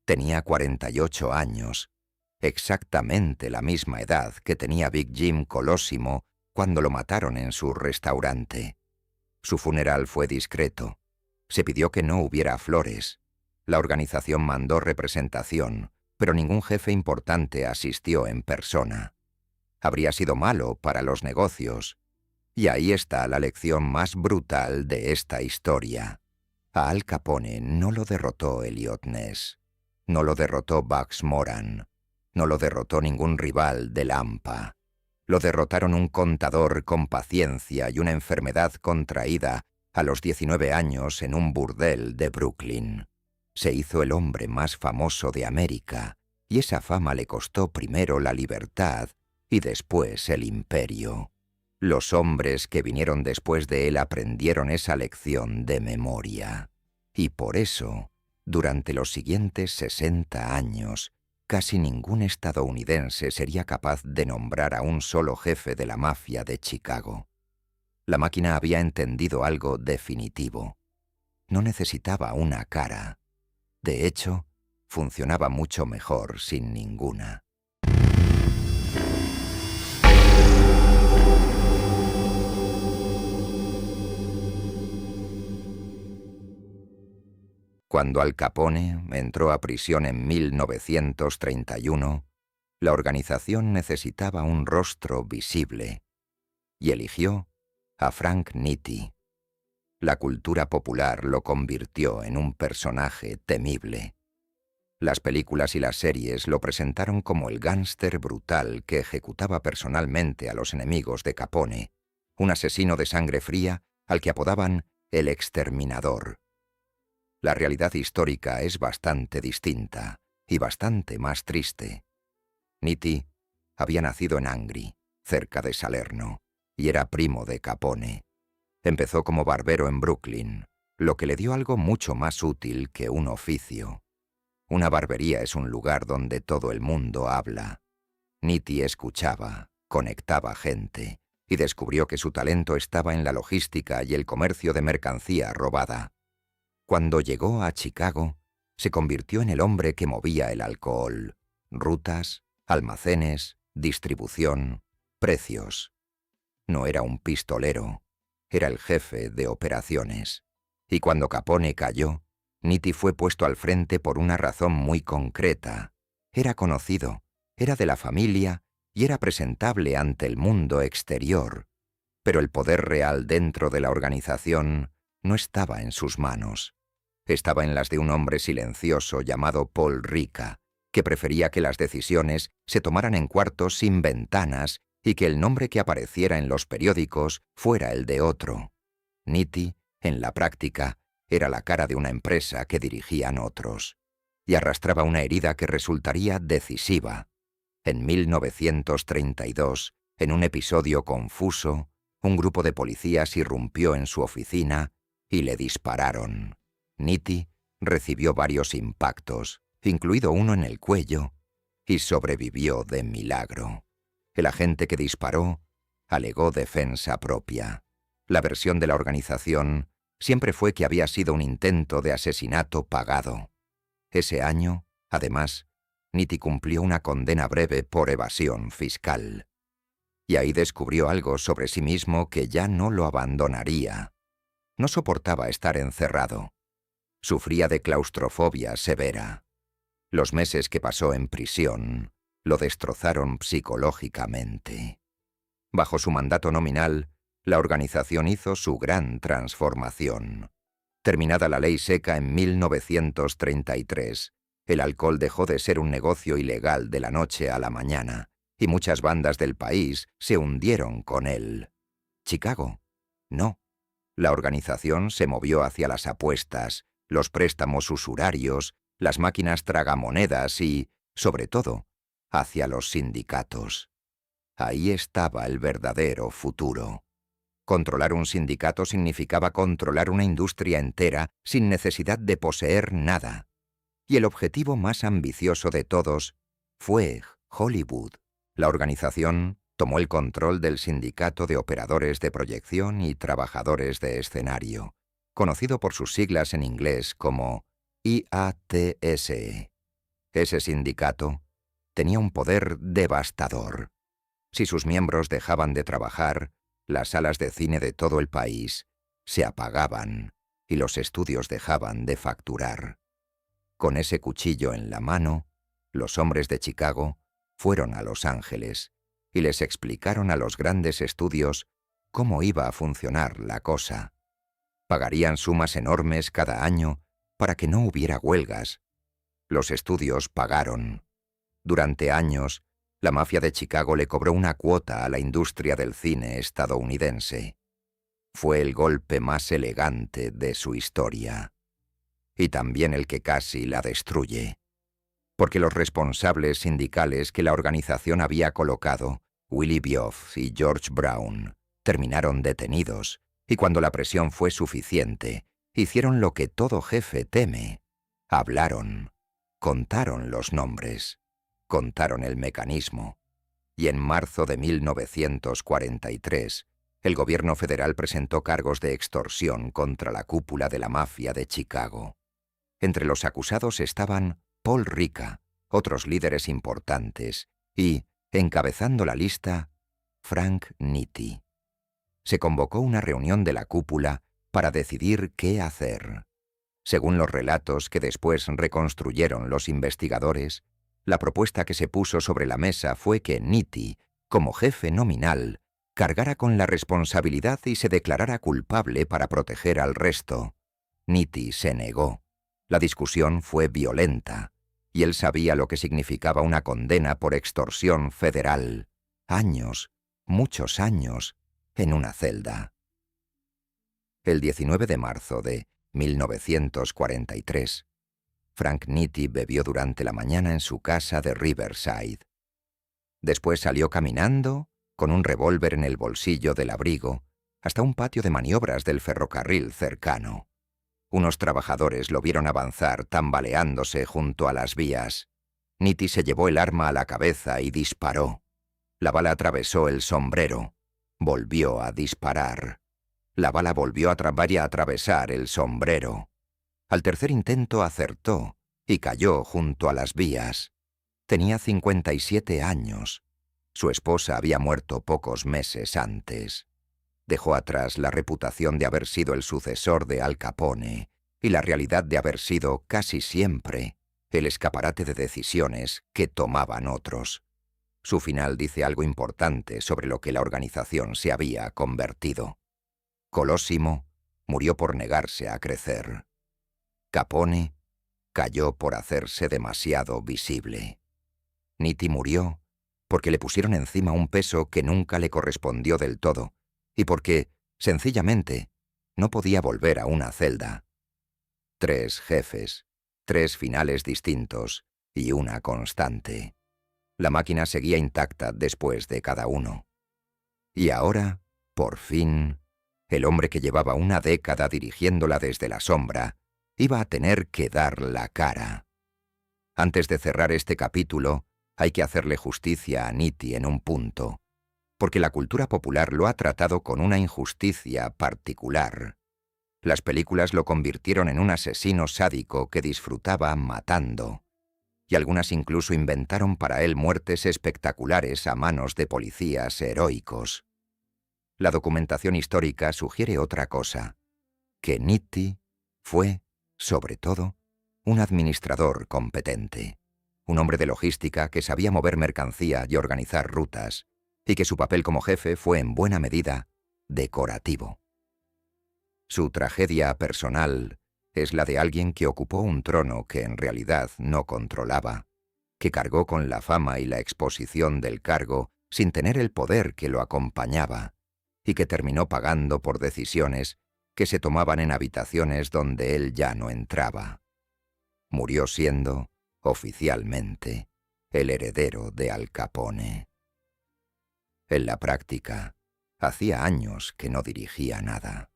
Tenía 48 años, exactamente la misma edad que tenía Big Jim Colosimo cuando lo mataron en su restaurante. Su funeral fue discreto. Se pidió que no hubiera flores. La organización mandó representación, pero ningún jefe importante asistió en persona. Habría sido malo para los negocios. Y ahí está la lección más brutal de esta historia. A Al Capone no lo derrotó Elliot Ness. No lo derrotó Bugs Moran. No lo derrotó ningún rival del AMPA. Lo derrotaron un contador con paciencia y una enfermedad contraída a los 19 años en un burdel de Brooklyn. Se hizo el hombre más famoso de América, y esa fama le costó primero la libertad y después el imperio. Los hombres que vinieron después de él aprendieron esa lección de memoria. Y por eso, durante los siguientes 60 años, casi ningún estadounidense sería capaz de nombrar a un solo jefe de la mafia de Chicago. La máquina había entendido algo definitivo. No necesitaba una cara. De hecho, funcionaba mucho mejor sin ninguna. Cuando Al Capone entró a prisión en 1931, la organización necesitaba un rostro visible y eligió a Frank Nitti. La cultura popular lo convirtió en un personaje temible. Las películas y las series lo presentaron como el gángster brutal que ejecutaba personalmente a los enemigos de Capone, un asesino de sangre fría al que apodaban el exterminador. La realidad histórica es bastante distinta y bastante más triste. Nitti había nacido en Angri, cerca de Salerno, y era primo de Capone. Empezó como barbero en Brooklyn, lo que le dio algo mucho más útil que un oficio. Una barbería es un lugar donde todo el mundo habla. Nitti escuchaba, conectaba gente, y descubrió que su talento estaba en la logística y el comercio de mercancía robada. Cuando llegó a Chicago, se convirtió en el hombre que movía el alcohol, rutas, almacenes, distribución, precios. No era un pistolero, era el jefe de operaciones. Y cuando Capone cayó, Nitti fue puesto al frente por una razón muy concreta. Era conocido, era de la familia y era presentable ante el mundo exterior. Pero el poder real dentro de la organización no estaba en sus manos. Estaba en las de un hombre silencioso llamado Paul Ricca, que prefería que las decisiones se tomaran en cuartos sin ventanas y que el nombre que apareciera en los periódicos fuera el de otro. Nitti, en la práctica, era la cara de una empresa que dirigían otros, y arrastraba una herida que resultaría decisiva. En 1932, en un episodio confuso, un grupo de policías irrumpió en su oficina y le dispararon. Nitti recibió varios impactos, incluido uno en el cuello, y sobrevivió de milagro. El agente que disparó alegó defensa propia. La versión de la organización siempre fue que había sido un intento de asesinato pagado. Ese año, además, Nitti cumplió una condena breve por evasión fiscal. Y ahí descubrió algo sobre sí mismo que ya no lo abandonaría. No soportaba estar encerrado. Sufría de claustrofobia severa. Los meses que pasó en prisión lo destrozaron psicológicamente. Bajo su mandato nominal, la organización hizo su gran transformación. Terminada la ley seca en 1933, el alcohol dejó de ser un negocio ilegal de la noche a la mañana, y muchas bandas del país se hundieron con él. ¿Chicago? No. La organización se movió hacia las apuestas, los préstamos usurarios, las máquinas tragamonedas y, sobre todo, hacia los sindicatos. Ahí estaba el verdadero futuro. Controlar un sindicato significaba controlar una industria entera sin necesidad de poseer nada. Y el objetivo más ambicioso de todos fue Hollywood. La organización tomó el control del Sindicato de Operadores de Proyección y Trabajadores de Escenario, conocido por sus siglas en inglés como IATSE. Ese sindicato tenía un poder devastador. Si sus miembros dejaban de trabajar, las salas de cine de todo el país se apagaban y los estudios dejaban de facturar. Con ese cuchillo en la mano, los hombres de Chicago fueron a Los Ángeles y les explicaron a los grandes estudios cómo iba a funcionar la cosa. Pagarían sumas enormes cada año para que no hubiera huelgas. Los estudios pagaron. Durante años, la mafia de Chicago le cobró una cuota a la industria del cine estadounidense. Fue el golpe más elegante de su historia. y también el que casi la destruye. Porque los responsables sindicales que la organización había colocado, Willie Bioff y George Brown, terminaron detenidos, y cuando la presión fue suficiente, hicieron lo que todo jefe teme. Hablaron, contaron los nombres, contaron el mecanismo, y en marzo de 1943, el gobierno federal presentó cargos de extorsión contra la cúpula de la mafia de Chicago. Entre los acusados estaban Paul Ricca, otros líderes importantes, y, encabezando la lista, Frank Nitti. Se convocó una reunión de la cúpula para decidir qué hacer. Según los relatos que después reconstruyeron los investigadores, la propuesta que se puso sobre la mesa fue que Nitti, como jefe nominal, cargara con la responsabilidad y se declarara culpable para proteger al resto. Nitti se negó. La discusión fue violenta, y él sabía lo que significaba una condena por extorsión federal. Años, muchos años, en una celda. El 19 de marzo de 1943, Frank Nitti bebió durante la mañana en su casa de Riverside. Después salió caminando, con un revólver en el bolsillo del abrigo, hasta un patio de maniobras del ferrocarril cercano. Unos trabajadores lo vieron avanzar tambaleándose junto a las vías. Nitti se llevó el arma a la cabeza y disparó. La bala atravesó el sombrero. Volvió a disparar. La bala volvió a atravesar el sombrero. Al tercer intento acertó y cayó junto a las vías. Tenía 57 años. Su esposa había muerto pocos meses antes. Dejó atrás la reputación de haber sido el sucesor de Al Capone y la realidad de haber sido casi siempre el escaparate de decisiones que tomaban otros. Su final dice algo importante sobre lo que la organización se había convertido. Colosimo murió por negarse a crecer. Capone cayó por hacerse demasiado visible. Nitti murió porque le pusieron encima un peso que nunca le correspondió del todo y porque, sencillamente, no podía volver a una celda. 3 jefes, 3 finales distintos y una constante. La máquina seguía intacta después de cada uno. Y ahora, por fin, el hombre que llevaba una década dirigiéndola desde la sombra iba a tener que dar la cara. Antes de cerrar este capítulo, hay que hacerle justicia a Nitti en un punto, porque la cultura popular lo ha tratado con una injusticia particular. Las películas lo convirtieron en un asesino sádico que disfrutaba matando, y algunas incluso inventaron para él muertes espectaculares a manos de policías heroicos. La documentación histórica sugiere otra cosa, que Nitti fue, sobre todo, un administrador competente, un hombre de logística que sabía mover mercancía y organizar rutas, y que su papel como jefe fue en buena medida decorativo. Su tragedia personal es la de alguien que ocupó un trono que en realidad no controlaba, que cargó con la fama y la exposición del cargo sin tener el poder que lo acompañaba, y que terminó pagando por decisiones que se tomaban en habitaciones donde él ya no entraba. Murió siendo, oficialmente, el heredero de Al Capone. En la práctica, hacía años que no dirigía nada.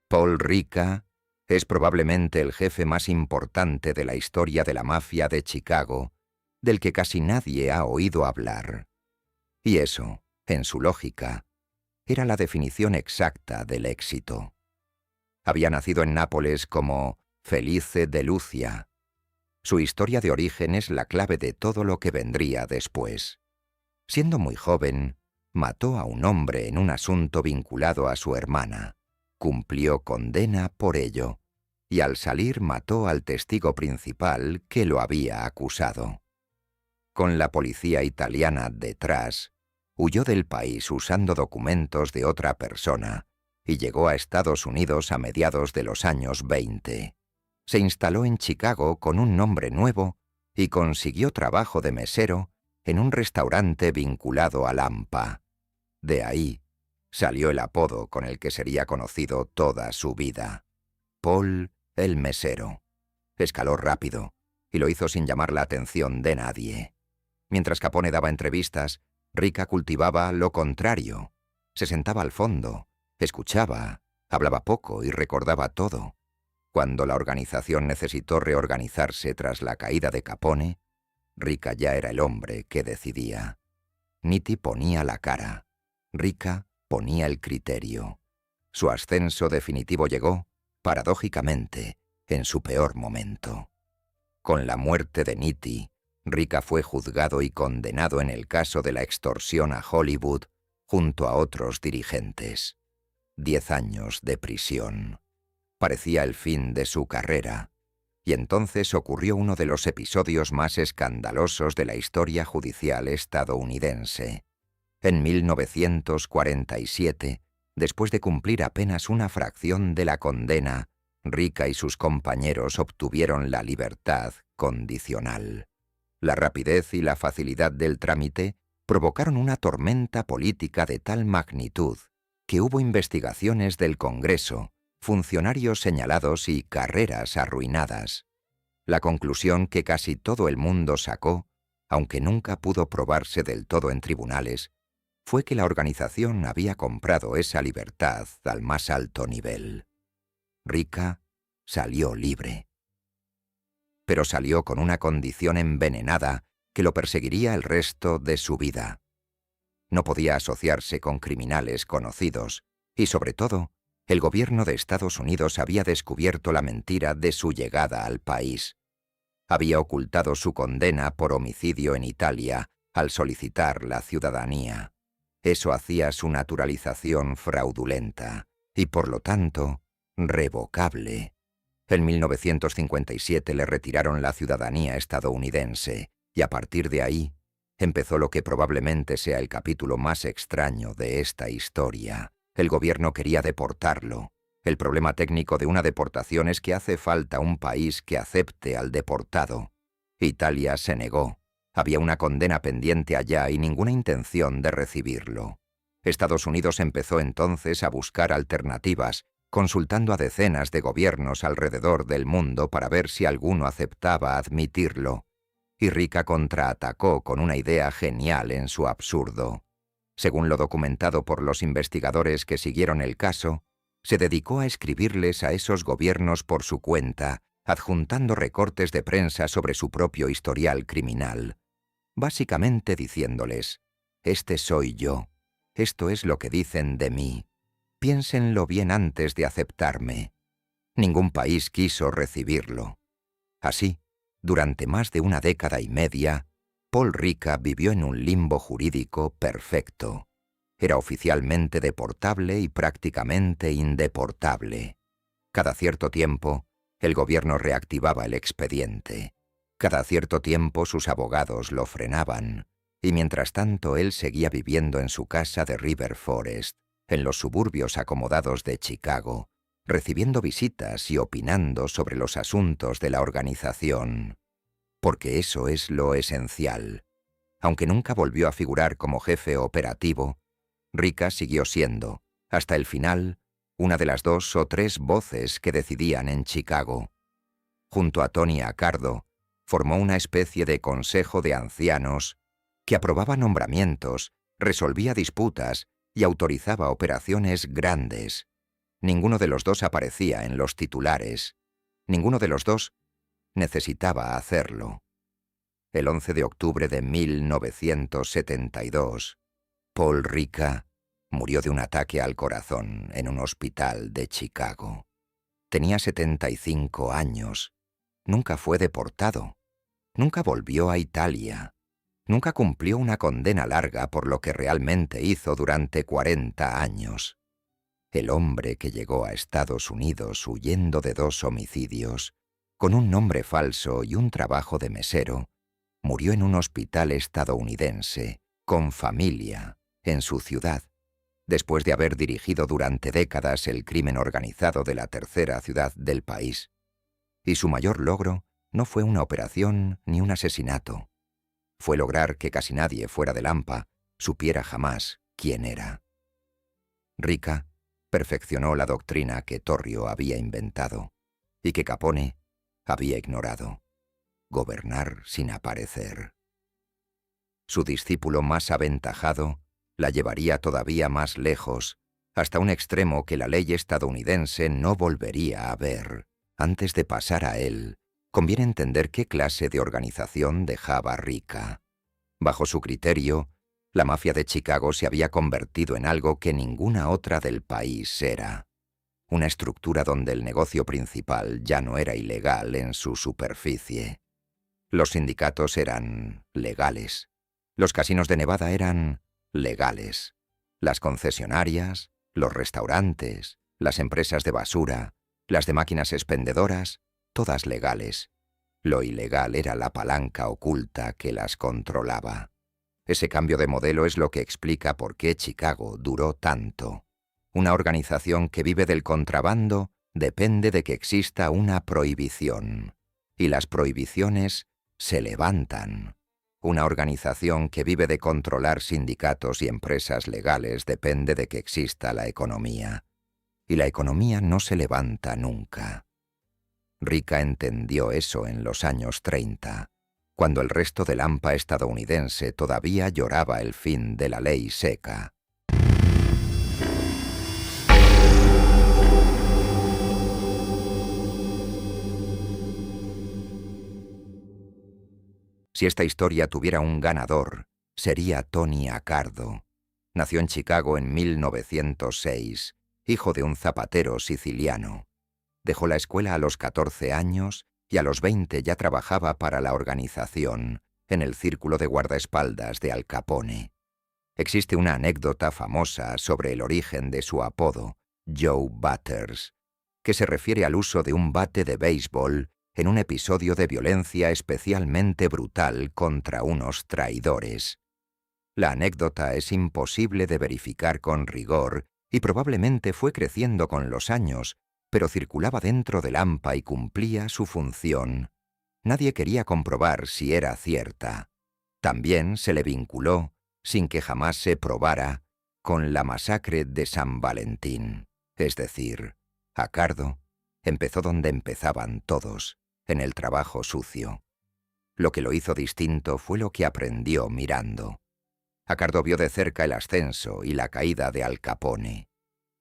Paul Ricca es probablemente el jefe más importante de la historia de la mafia de Chicago, del que casi nadie ha oído hablar. Y eso, en su lógica, era la definición exacta del éxito. Había nacido en Nápoles como Felice de Lucia. Su historia de origen es la clave de todo lo que vendría después. Siendo muy joven, mató a un hombre en un asunto vinculado a su hermana. Cumplió condena por ello, y al salir mató al testigo principal que lo había acusado. Con la policía italiana detrás, huyó del país usando documentos de otra persona y llegó a Estados Unidos a mediados de los años 20. Se instaló en Chicago con un nombre nuevo y consiguió trabajo de mesero en un restaurante vinculado a Lampa. De ahí salió el apodo con el que sería conocido toda su vida: Paul el mesero. Escaló rápido, y lo hizo sin llamar la atención de nadie. Mientras Capone daba entrevistas, Rica cultivaba lo contrario. Se sentaba al fondo, escuchaba, hablaba poco y recordaba todo. Cuando la organización necesitó reorganizarse tras la caída de Capone, Rica ya era el hombre que decidía. Nitti ponía la cara, Rica ponía el criterio. Su ascenso definitivo llegó, paradójicamente, en su peor momento. Con la muerte de Nitti, Rica fue juzgado y condenado en el caso de la extorsión a Hollywood junto a otros dirigentes. 10 años de prisión. Parecía el fin de su carrera. Y entonces ocurrió uno de los episodios más escandalosos de la historia judicial estadounidense. En 1947, después de cumplir apenas una fracción de la condena, Rica y sus compañeros obtuvieron la libertad condicional. La rapidez y la facilidad del trámite provocaron una tormenta política de tal magnitud que hubo investigaciones del Congreso, funcionarios señalados y carreras arruinadas. La conclusión que casi todo el mundo sacó, aunque nunca pudo probarse del todo en tribunales, fue que la organización había comprado esa libertad al más alto nivel. Rica salió libre. Pero salió con una condición envenenada que lo perseguiría el resto de su vida. No podía asociarse con criminales conocidos y, sobre todo, el gobierno de Estados Unidos había descubierto la mentira de su llegada al país. Había ocultado su condena por homicidio en Italia al solicitar la ciudadanía. Eso hacía su naturalización fraudulenta y, por lo tanto, revocable. En 1957 le retiraron la ciudadanía estadounidense y a partir de ahí empezó lo que probablemente sea el capítulo más extraño de esta historia. El gobierno quería deportarlo. El problema técnico de una deportación es que hace falta un país que acepte al deportado. Italia se negó. Había una condena pendiente allá y ninguna intención de recibirlo. Estados Unidos empezó entonces a buscar alternativas, consultando a decenas de gobiernos alrededor del mundo para ver si alguno aceptaba admitirlo. Y Rica contraatacó con una idea genial en su absurdo. Según lo documentado por los investigadores que siguieron el caso, se dedicó a escribirles a esos gobiernos por su cuenta, adjuntando recortes de prensa sobre su propio historial criminal, básicamente diciéndoles: «Este soy yo, esto es lo que dicen de mí, piénsenlo bien antes de aceptarme». Ningún país quiso recibirlo. Así, durante más de una década y media, Paul Rica vivió en un limbo jurídico perfecto. Era oficialmente deportable y prácticamente indeportable. Cada cierto tiempo, el gobierno reactivaba el expediente. Cada cierto tiempo sus abogados lo frenaban, y mientras tanto él seguía viviendo en su casa de River Forest, en los suburbios acomodados de Chicago, recibiendo visitas y opinando sobre los asuntos de la organización. Porque eso es lo esencial. Aunque nunca volvió a figurar como jefe operativo, Rica siguió siendo, hasta el final, una de las 2 o 3 voces que decidían en Chicago. Junto a Tony Accardo, formó una especie de consejo de ancianos que aprobaba nombramientos, resolvía disputas y autorizaba operaciones grandes. Ninguno de los dos aparecía en los titulares. Ninguno de los dos necesitaba hacerlo. El 11 de octubre de 1972, Paul Rica murió de un ataque al corazón en un hospital de Chicago. Tenía 75 años. Nunca fue deportado. Nunca volvió a Italia. Nunca cumplió una condena larga por lo que realmente hizo durante 40 años. El hombre que llegó a Estados Unidos huyendo de 2 homicidios, con un nombre falso y un trabajo de mesero, murió en un hospital estadounidense, con familia, en su ciudad, después de haber dirigido durante décadas el crimen organizado de la tercera ciudad del país. Y su mayor logro no fue una operación ni un asesinato. fue lograr que casi nadie fuera de Lampa supiera jamás quién era. Rica perfeccionó la doctrina que Torrio había inventado y que Capone había ignorado: gobernar sin aparecer. Su discípulo más aventajado la llevaría todavía más lejos, hasta un extremo que la ley estadounidense no volvería a ver. Antes de pasar a él, conviene entender qué clase de organización dejaba Rica. Bajo su criterio, la mafia de Chicago se había convertido en algo que ninguna otra del país era: una estructura donde el negocio principal ya no era ilegal en su superficie. Los sindicatos eran legales. Los casinos de Nevada eran legales. Las concesionarias, los restaurantes, las empresas de basura, las de máquinas expendedoras, todas legales. Lo ilegal era la palanca oculta que las controlaba. Ese cambio de modelo es lo que explica por qué Chicago duró tanto. Una organización que vive del contrabando depende de que exista una prohibición. Y las prohibiciones se levantan. Una organización que vive de controlar sindicatos y empresas legales depende de que exista la economía. Y la economía no se levanta nunca. Rica entendió eso en los años 30, cuando el resto del Lampa estadounidense todavía lloraba el fin de la ley seca. Si esta historia tuviera un ganador, sería Tony Accardo. Nació en Chicago en 1906, hijo de un zapatero siciliano. Dejó la escuela a los 14 años y a los 20 ya trabajaba para la organización, en el círculo de guardaespaldas de Al Capone. Existe una anécdota famosa sobre el origen de su apodo, Joe Butters, que se refiere al uso de un bate de béisbol en un episodio de violencia especialmente brutal contra unos traidores. La anécdota es imposible de verificar con rigor y probablemente fue creciendo con los años, pero circulaba dentro del Lampa y cumplía su función. Nadie quería comprobar si era cierta. También se le vinculó, sin que jamás se probara, con la masacre de San Valentín. Es decir, Accardo empezó donde empezaban todos, en el trabajo sucio. Lo que lo hizo distinto fue lo que aprendió mirando. Accardo vio de cerca el ascenso y la caída de Al Capone.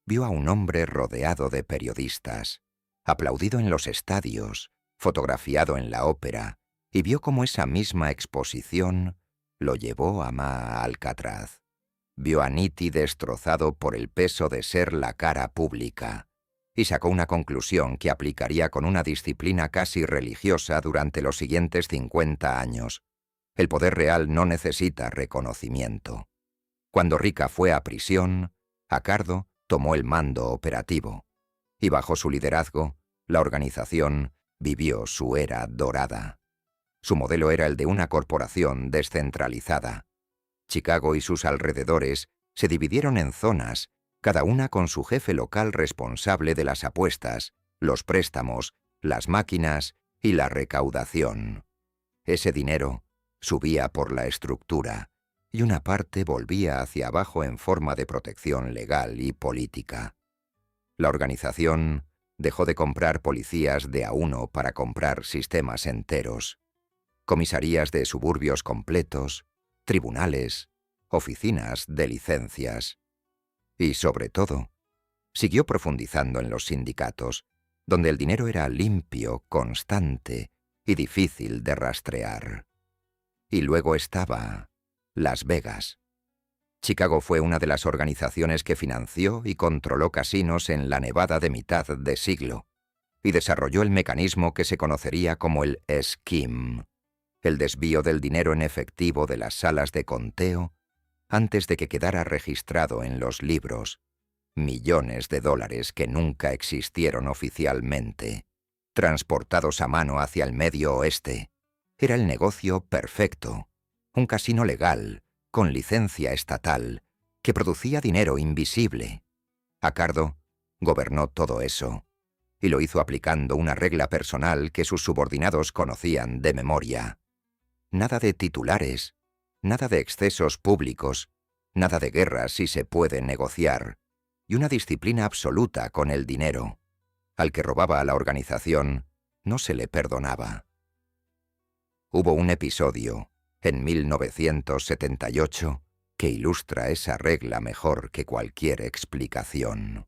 Vio a un hombre rodeado de periodistas, aplaudido en los estadios, fotografiado en la ópera, y vio cómo esa misma exposición lo llevó a Alcatraz. Vio a Nitti destrozado por el peso de ser la cara pública, y sacó una conclusión que aplicaría con una disciplina casi religiosa durante los siguientes 50 años. El poder real no necesita reconocimiento. Cuando Rica fue a prisión, Accardo tomó el mando operativo, y bajo su liderazgo, la organización vivió su era dorada. Su modelo era el de una corporación descentralizada. Chicago y sus alrededores se dividieron en zonas, cada una con su jefe local responsable de las apuestas, los préstamos, las máquinas y la recaudación. Ese dinero subía por la estructura, y una parte volvía hacia abajo en forma de protección legal y política. La organización dejó de comprar policías de a uno para comprar sistemas enteros, comisarías de suburbios completos, tribunales, oficinas de licencias. Y, sobre todo, siguió profundizando en los sindicatos, donde el dinero era limpio, constante y difícil de rastrear. Y luego estaba Las Vegas. Chicago fue una de las organizaciones que financió y controló casinos en la Nevada de mitad de siglo, y desarrolló el mecanismo que se conocería como el scheme, el desvío del dinero en efectivo de las salas de conteo antes de que quedara registrado en los libros, millones de dólares que nunca existieron oficialmente, transportados a mano hacia el Medio Oeste. Era el negocio perfecto, un casino legal, con licencia estatal, que producía dinero invisible. Accardo gobernó todo eso, y lo hizo aplicando una regla personal que sus subordinados conocían de memoria. Nada de titulares, nada de excesos públicos, nada de guerras si se puede negociar, y una disciplina absoluta con el dinero. Al que robaba a la organización, no se le perdonaba. Hubo un episodio, en 1978, que ilustra esa regla mejor que cualquier explicación.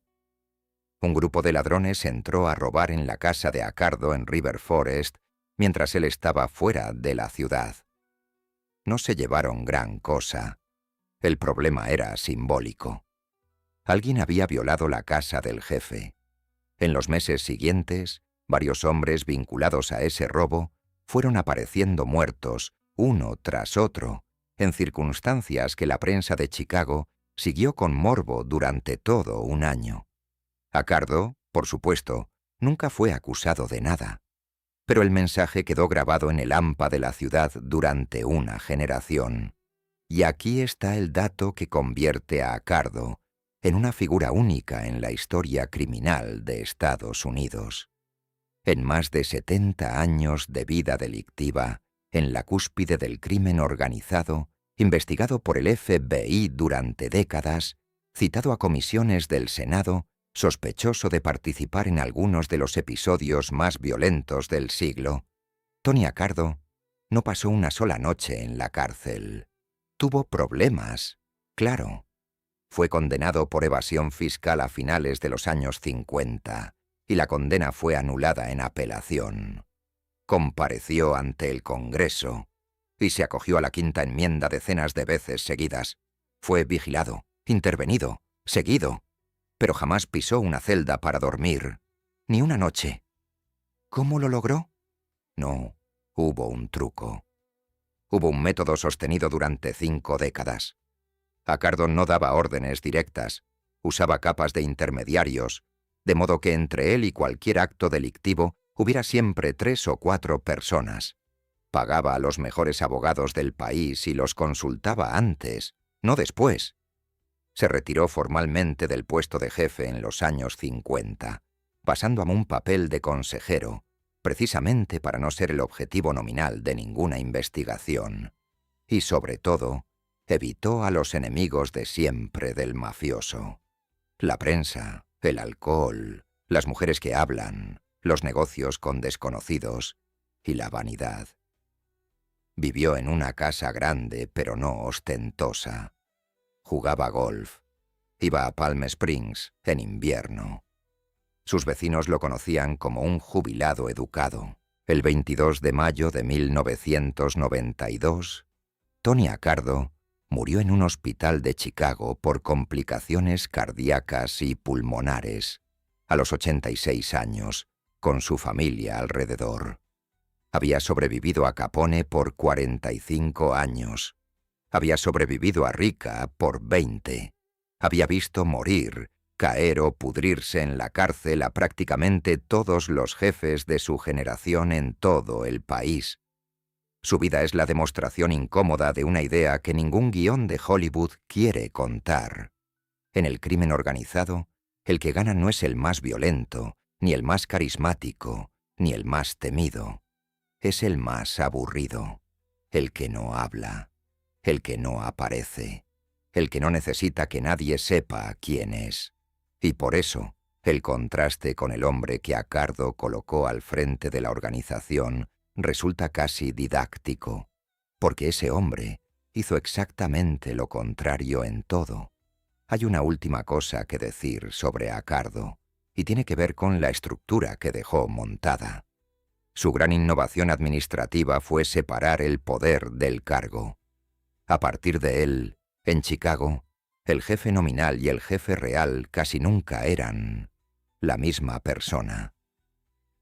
Un grupo de ladrones entró a robar en la casa de Accardo en River Forest mientras él estaba fuera de la ciudad. No se llevaron gran cosa. El problema era simbólico. Alguien había violado la casa del jefe. En los meses siguientes, varios hombres vinculados a ese robo fueron apareciendo muertos, uno tras otro, en circunstancias que la prensa de Chicago siguió con morbo durante todo un año. Accardo, por supuesto, nunca fue acusado de nada, pero el mensaje quedó grabado en el AMPA de la ciudad durante una generación. Y aquí está el dato que convierte a Accardo en una figura única en la historia criminal de Estados Unidos. En más de 70 años de vida delictiva, en la cúspide del crimen organizado, investigado por el FBI durante décadas, citado a comisiones del Senado, sospechoso de participar en algunos de los episodios más violentos del siglo, Tony Accardo no pasó una sola noche en la cárcel. Tuvo problemas, claro. Fue condenado por evasión fiscal a finales de los años 50 y la condena fue anulada en apelación. Compareció ante el Congreso y se acogió a la quinta enmienda decenas de veces seguidas. Fue vigilado, intervenido, seguido, pero jamás pisó una celda para dormir, ni una noche. ¿Cómo lo logró? No, hubo un truco. Hubo un método sostenido durante 5 décadas. Accardo no daba órdenes directas, usaba capas de intermediarios, de modo que entre él y cualquier acto delictivo hubiera siempre 3 o 4 personas. Pagaba a los mejores abogados del país y los consultaba antes, no después. Se retiró formalmente del puesto de jefe en los años 50, pasando a un papel de consejero, precisamente para no ser el objetivo nominal de ninguna investigación. Y sobre todo, evitó a los enemigos de siempre del mafioso. La prensa, el alcohol, las mujeres que hablan, los negocios con desconocidos y la vanidad. Vivió en una casa grande pero no ostentosa. Jugaba golf. Iba a Palm Springs en invierno. Sus vecinos lo conocían como un jubilado educado. El 22 de mayo de 1992, Tony Accardo murió en un hospital de Chicago por complicaciones cardíacas y pulmonares, a los 86 años, con su familia alrededor. Había sobrevivido a Capone por 45 años. Había sobrevivido a Rica por 20. Había visto morir, caer o pudrirse en la cárcel a prácticamente todos los jefes de su generación en todo el país. Su vida es la demostración incómoda de una idea que ningún guión de Hollywood quiere contar. En el crimen organizado, el que gana no es el más violento, ni el más carismático, ni el más temido. Es el más aburrido, el que no habla, el que no aparece, el que no necesita que nadie sepa quién es. Y por eso, el contraste con el hombre que Accardo colocó al frente de la organización resulta casi didáctico, porque ese hombre hizo exactamente lo contrario en todo. Hay una última cosa que decir sobre Accardo, y tiene que ver con la estructura que dejó montada. Su gran innovación administrativa fue separar el poder del cargo. A partir de él, en Chicago, el jefe nominal y el jefe real casi nunca eran la misma persona.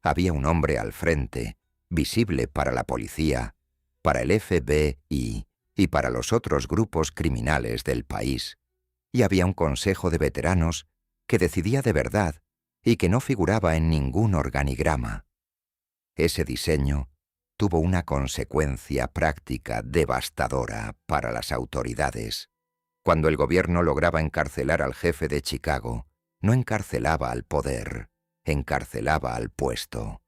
Había un hombre al frente, visible para la policía, para el FBI y para los otros grupos criminales del país, y había un consejo de veteranos que decidía de verdad y que no figuraba en ningún organigrama. Ese diseño tuvo una consecuencia práctica devastadora para las autoridades. Cuando el gobierno lograba encarcelar al jefe de Chicago, no encarcelaba al poder, encarcelaba al puesto.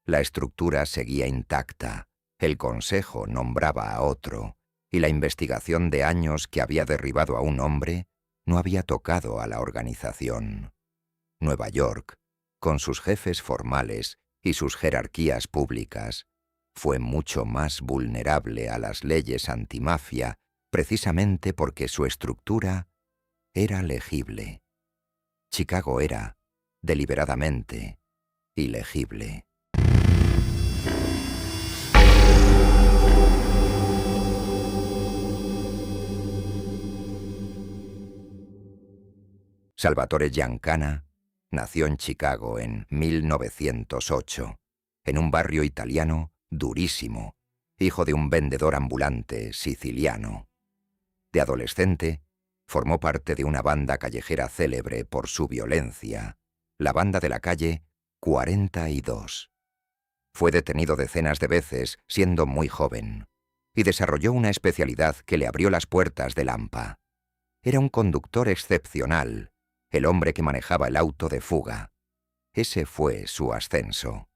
La estructura seguía intacta, El consejo nombraba a otro, y la investigación de años que había derribado a un hombre no había tocado a la organización. Nueva York, con sus jefes formales y sus jerarquías públicas, fue mucho más vulnerable a las leyes antimafia precisamente porque su estructura era legible. Chicago era, deliberadamente, ilegible. Salvatore Giancana nació en Chicago en 1908, en un barrio italiano durísimo, hijo de un vendedor ambulante siciliano. De adolescente, formó parte de una banda callejera célebre por su violencia, la banda de la calle 42. Fue detenido decenas de veces siendo muy joven y desarrolló una especialidad que le abrió las puertas del AMPA. Era un conductor excepcional, el hombre que manejaba el auto de fuga. Ese fue su ascenso.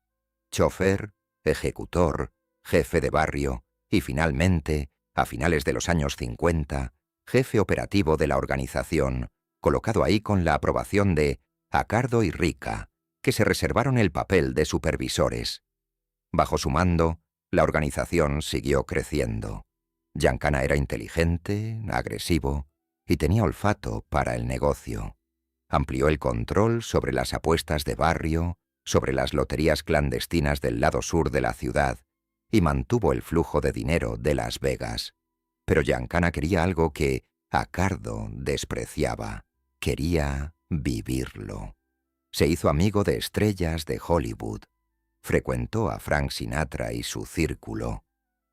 Chófer, ejecutor, jefe de barrio y finalmente, a finales de los años 50, jefe operativo de la organización, colocado ahí con la aprobación de Accardo y Rica, que se reservaron el papel de supervisores. Bajo su mando, la organización siguió creciendo. Giancana era inteligente, agresivo y tenía olfato para el negocio. Amplió el control sobre las apuestas de barrio, sobre las loterías clandestinas del lado sur de la ciudad y mantuvo el flujo de dinero de Las Vegas. Pero Giancana quería algo que Accardo despreciaba. Quería vivirlo. Se hizo amigo de estrellas de Hollywood. Frecuentó a Frank Sinatra y su círculo.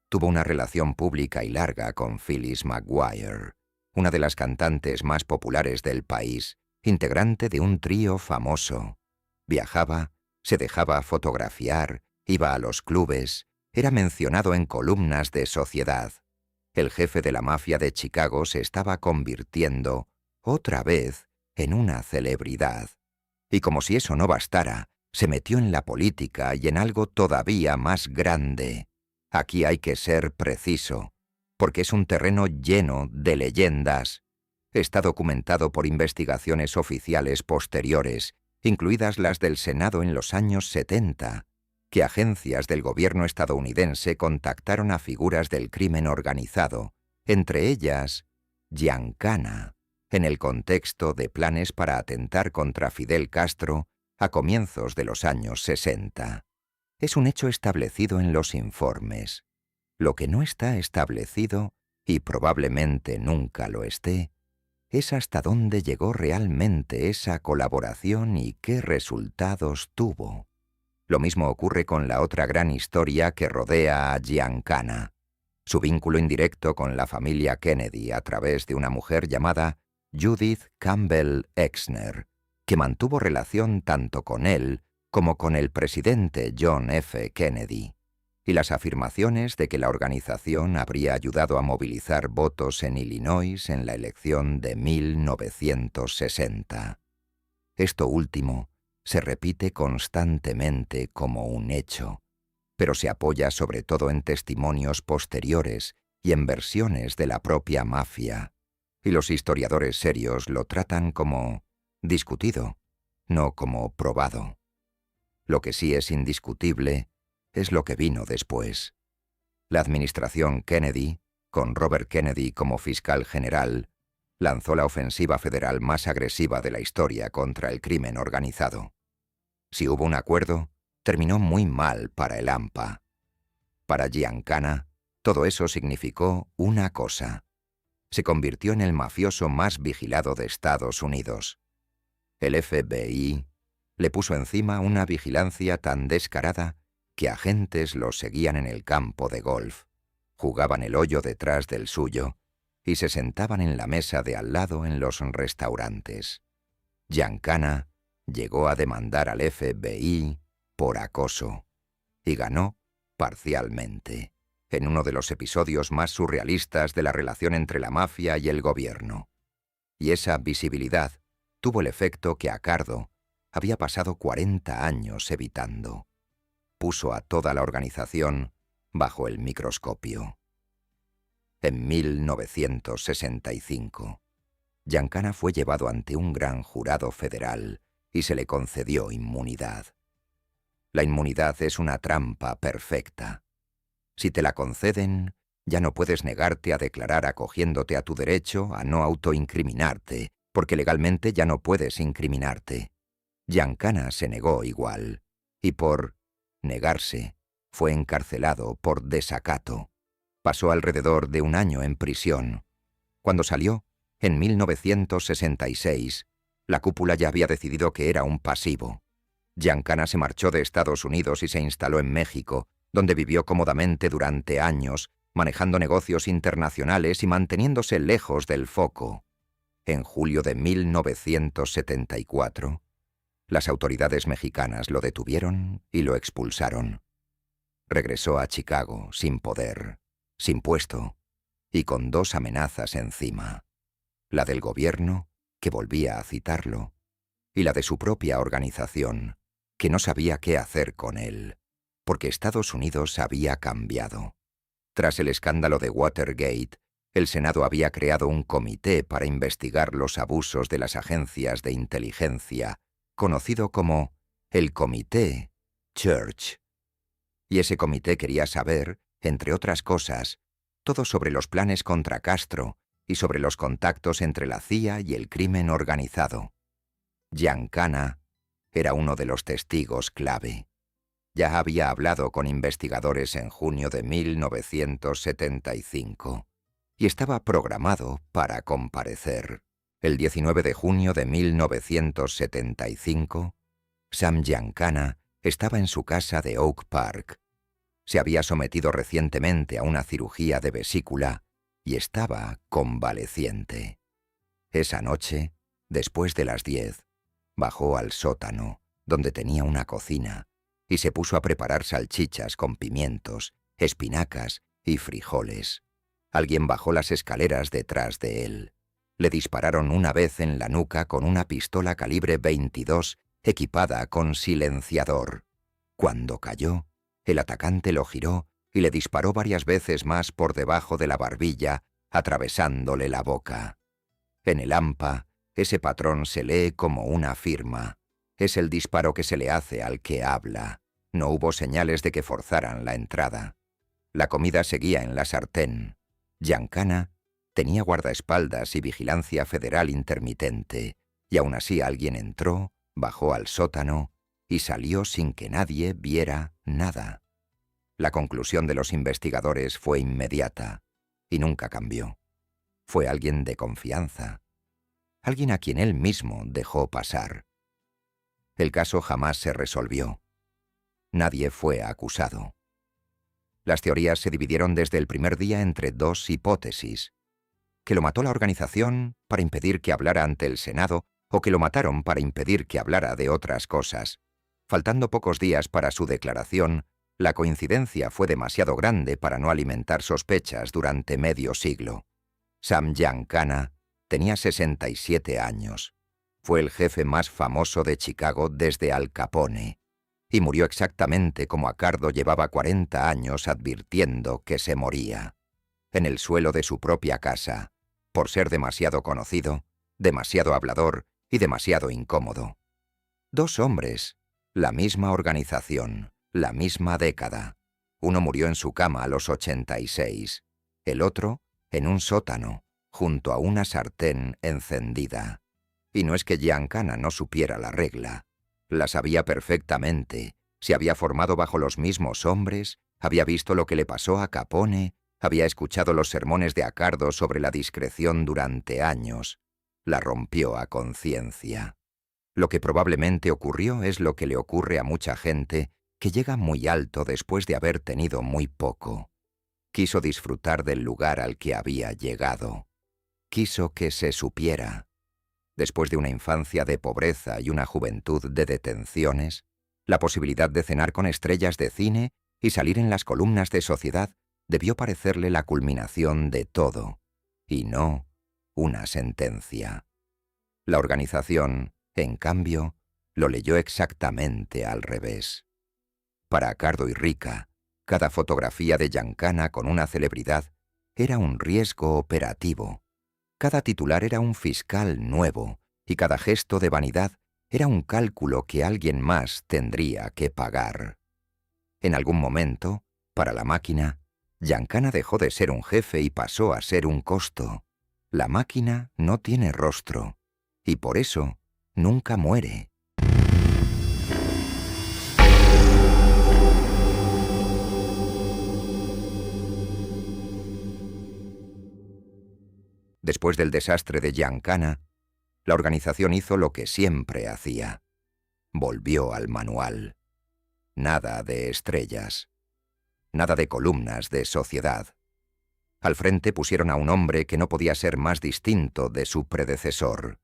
Tuvo una relación pública y larga con Phyllis McGuire, una de las cantantes más populares del país, integrante de un trío famoso. Viajaba, se dejaba fotografiar, iba a los clubes, era mencionado en columnas de sociedad. El jefe de la mafia de Chicago se estaba convirtiendo, otra vez, en una celebridad. Y como si eso no bastara, se metió en la política y en algo todavía más grande. Aquí hay que ser preciso, porque es un terreno lleno de leyendas. Está documentado por investigaciones oficiales posteriores, incluidas las del Senado en los años 70, que agencias del gobierno estadounidense contactaron a figuras del crimen organizado, entre ellas Giancana, en el contexto de planes para atentar contra Fidel Castro a comienzos de los años 60. Es un hecho establecido en los informes. Lo que no está establecido, y probablemente nunca lo esté, es hasta dónde llegó realmente esa colaboración y qué resultados tuvo. Lo mismo ocurre con la otra gran historia que rodea a Giancana, su vínculo indirecto con la familia Kennedy a través de una mujer llamada Judith Campbell Exner, que mantuvo relación tanto con él como con el presidente John F. Kennedy, y las afirmaciones de que la organización habría ayudado a movilizar votos en Illinois en la elección de 1960. Esto último se repite constantemente como un hecho, pero se apoya sobre todo en testimonios posteriores y en versiones de la propia mafia, y los historiadores serios lo tratan como discutido, no como probado. Lo que sí es indiscutible es lo que vino después. La administración Kennedy, con Robert Kennedy como fiscal general, lanzó la ofensiva federal más agresiva de la historia contra el crimen organizado. Si hubo un acuerdo, terminó muy mal para el AMPA. Para Giancana, todo eso significó una cosa. Se convirtió en el mafioso más vigilado de Estados Unidos. El FBI le puso encima una vigilancia tan descarada que agentes lo seguían en el campo de golf, jugaban el hoyo detrás del suyo y se sentaban en la mesa de al lado en los restaurantes. Giancana llegó a demandar al FBI por acoso y ganó parcialmente, en uno de los episodios más surrealistas de la relación entre la mafia y el gobierno. Y esa visibilidad tuvo el efecto que Accardo había pasado 40 años evitando. Puso a toda la organización bajo el microscopio. En 1965, Giancana fue llevado ante un gran jurado federal y se le concedió inmunidad. La inmunidad es una trampa perfecta. Si te la conceden, ya no puedes negarte a declarar acogiéndote a tu derecho a no autoincriminarte, porque legalmente ya no puedes incriminarte. Giancana se negó igual, y por negarse, fue encarcelado por desacato. Pasó alrededor de un año en prisión. Cuando salió, en 1966, la cúpula ya había decidido que era un pasivo. Giancana se marchó de Estados Unidos y se instaló en México, donde vivió cómodamente durante años, manejando negocios internacionales y manteniéndose lejos del foco. En julio de 1974, las autoridades mexicanas lo detuvieron y lo expulsaron. Regresó a Chicago sin poder, sin puesto y con 2 amenazas encima: la del gobierno, que volvía a citarlo, y la de su propia organización, que no sabía qué hacer con él, porque Estados Unidos había cambiado. Tras el escándalo de Watergate, el Senado había creado un comité para investigar los abusos de las agencias de inteligencia, conocido como el Comité Church. Y ese comité quería saber, entre otras cosas, todo sobre los planes contra Castro y sobre los contactos entre la CIA y el crimen organizado. Giancana era uno de los testigos clave. Ya había hablado con investigadores en junio de 1975 y estaba programado para comparecer. El 19 de junio de 1975, Sam Giancana estaba en su casa de Oak Park. Se había sometido recientemente a una cirugía de vesícula y estaba convaleciente. Esa noche, después de las 10, bajó al sótano, donde tenía una cocina, y se puso a preparar salchichas con pimientos, espinacas y frijoles. Alguien bajó las escaleras detrás de él. Le dispararon una vez en la nuca con una pistola calibre 22 equipada con silenciador. Cuando cayó, el atacante lo giró y le disparó varias veces más por debajo de la barbilla, atravesándole la boca. En el AMPA, ese patrón se lee como una firma. Es el disparo que se le hace al que habla. No hubo señales de que forzaran la entrada. La comida seguía en la sartén. Giancana tenía guardaespaldas y vigilancia federal intermitente, y aún así alguien entró, bajó al sótano y salió sin que nadie viera nada. La conclusión de los investigadores fue inmediata y nunca cambió. Fue alguien de confianza, alguien a quien él mismo dejó pasar. El caso jamás se resolvió. Nadie fue acusado. Las teorías se dividieron desde el primer día entre 2 hipótesis: que lo mató la organización para impedir que hablara ante el Senado, o que lo mataron para impedir que hablara de otras cosas. Faltando pocos días para su declaración, la coincidencia fue demasiado grande para no alimentar sospechas durante medio siglo. Sam Giancana tenía 67 años. Fue el jefe más famoso de Chicago desde Al Capone, y murió exactamente como Accardo llevaba 40 años advirtiendo que se moría, en el suelo de su propia casa, por ser demasiado conocido, demasiado hablador y demasiado incómodo. 2 hombres, la misma organización, la misma década. Uno murió en su cama a los 86, el otro en un sótano, junto a una sartén encendida. Y no es que Giancana no supiera la regla. La sabía perfectamente, se había formado bajo los mismos hombres, había visto lo que le pasó a Capone, había escuchado los sermones de Accardo sobre la discreción durante años. La rompió a conciencia. Lo que probablemente ocurrió es lo que le ocurre a mucha gente que llega muy alto después de haber tenido muy poco. Quiso disfrutar del lugar al que había llegado. Quiso que se supiera. Después de una infancia de pobreza y una juventud de detenciones, la posibilidad de cenar con estrellas de cine y salir en las columnas de Sociedad debió parecerle la culminación de todo, y no una sentencia. La organización, en cambio, lo leyó exactamente al revés. Para Accardo y Rica, Cada fotografía de Giancana con una celebridad era un riesgo operativo. Cada titular era un fiscal nuevo y cada gesto de vanidad era un cálculo que alguien más tendría que pagar. En algún momento, para la máquina, Giancana dejó de ser un jefe y pasó a ser un costo. La máquina no tiene rostro y por eso nunca muere. Después del desastre de Giancana, la organización hizo lo que siempre hacía. Volvió al manual. Nada de estrellas. Nada de columnas de sociedad. Al frente pusieron a un hombre que no podía ser más distinto de su predecesor.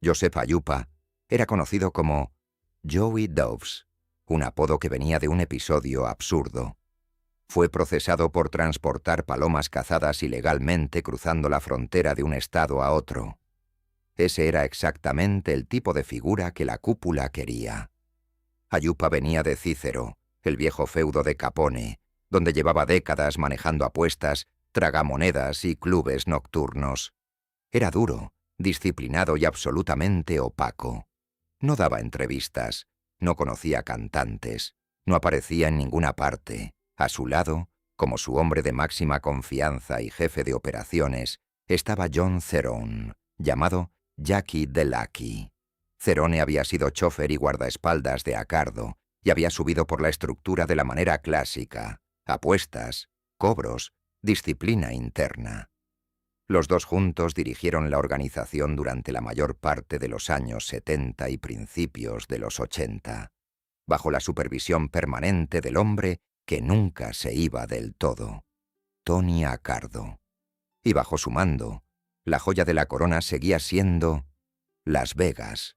Joseph Ayupa era conocido como Joey Doves, un apodo que venía de un episodio absurdo. Fue procesado por transportar palomas cazadas ilegalmente cruzando la frontera de un estado a otro. Ese era exactamente el tipo de figura que la cúpula quería. Ayupa venía de Cícero, el viejo feudo de Capone, donde llevaba décadas manejando apuestas, tragamonedas y clubes nocturnos. Era duro, disciplinado y absolutamente opaco. No daba entrevistas, no conocía cantantes, no aparecía en ninguna parte. A su lado, como su hombre de máxima confianza y jefe de operaciones, estaba John Cerrone, llamado Jackie the Lucky. Cerrone había sido chofer y guardaespaldas de Accardo y había subido por la estructura de la manera clásica: apuestas, cobros, disciplina interna. Los dos juntos dirigieron la organización durante la mayor parte de los años 70 y principios de los 80, bajo la supervisión permanente del hombre que nunca se iba del todo, Tony Accardo. Y bajo su mando, la joya de la corona seguía siendo Las Vegas.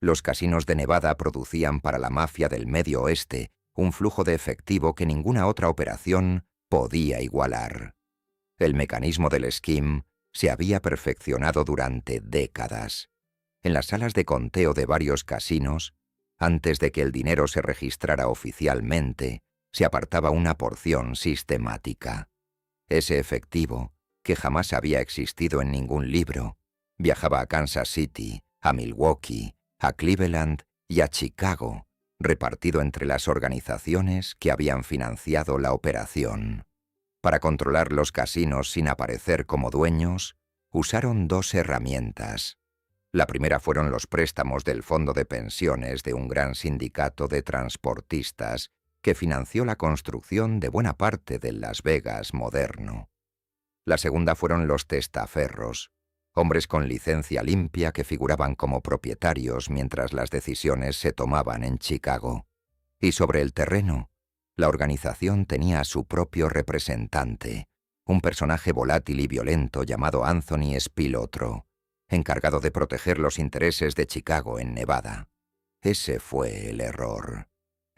Los casinos de Nevada producían para la mafia del Medio Oeste un flujo de efectivo que ninguna otra operación podía igualar. El mecanismo del esquim se había perfeccionado durante décadas. En las salas de conteo de varios casinos, antes de que el dinero se registrara oficialmente, se apartaba una porción sistemática. Ese efectivo, que jamás había existido en ningún libro, viajaba a Kansas City, a Milwaukee, a Cleveland y a Chicago, repartido entre las organizaciones que habían financiado la operación. Para controlar los casinos sin aparecer como dueños, usaron dos herramientas. La primera fueron los préstamos del fondo de pensiones de un gran sindicato de transportistas que financió la construcción de buena parte del Las Vegas moderno. La segunda fueron los testaferros, hombres con licencia limpia que figuraban como propietarios mientras las decisiones se tomaban en Chicago. Y sobre el terreno, la organización tenía a su propio representante, un personaje volátil y violento llamado Anthony Spilotro, encargado de proteger los intereses de Chicago en Nevada. Ese fue el error.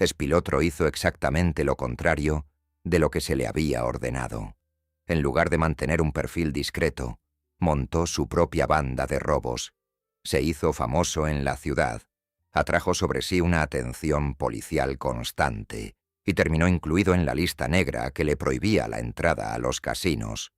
Spilotro hizo exactamente lo contrario de lo que se le había ordenado. En lugar de mantener un perfil discreto, montó su propia banda de robos. Se hizo famoso en la ciudad, atrajo sobre sí una atención policial constante y terminó incluido en la lista negra que le prohibía la entrada a los casinos.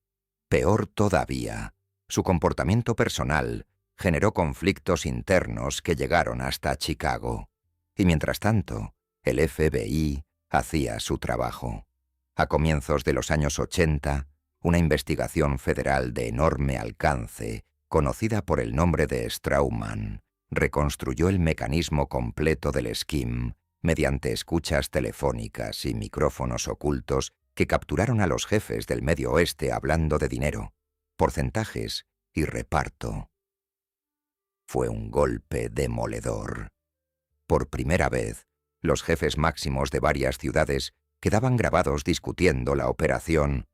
Peor todavía, su comportamiento personal generó conflictos internos que llegaron hasta Chicago. Y mientras tanto, el FBI hacía su trabajo. A comienzos de los años 80, una investigación federal de enorme alcance, conocida por el nombre de Straumann, reconstruyó el mecanismo completo del esquim mediante escuchas telefónicas y micrófonos ocultos que capturaron a los jefes del Medio Oeste hablando de dinero, porcentajes y reparto. Fue un golpe demoledor. Por primera vez, los jefes máximos de varias ciudades quedaban grabados discutiendo la operación.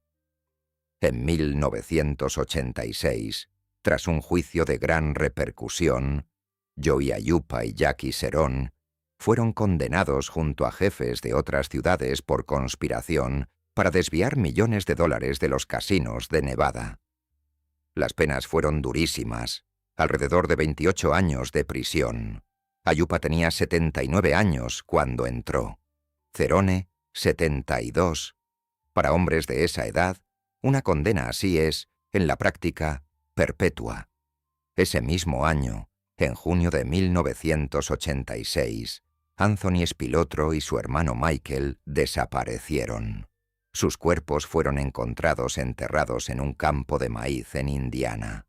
En 1986, tras un juicio de gran repercusión, Joey Ayupa y Jackie Cerrone fueron condenados junto a jefes de otras ciudades por conspiración para desviar millones de dólares de los casinos de Nevada. Las penas fueron durísimas, alrededor de 28 años de prisión. Ayupa tenía 79 años cuando entró. Cerrone 72. Para hombres de esa edad, una condena así es, en la práctica, perpetua. Ese mismo año, en junio de 1986, Anthony Spilotro y su hermano Michael desaparecieron. Sus cuerpos fueron encontrados enterrados en un campo de maíz en Indiana.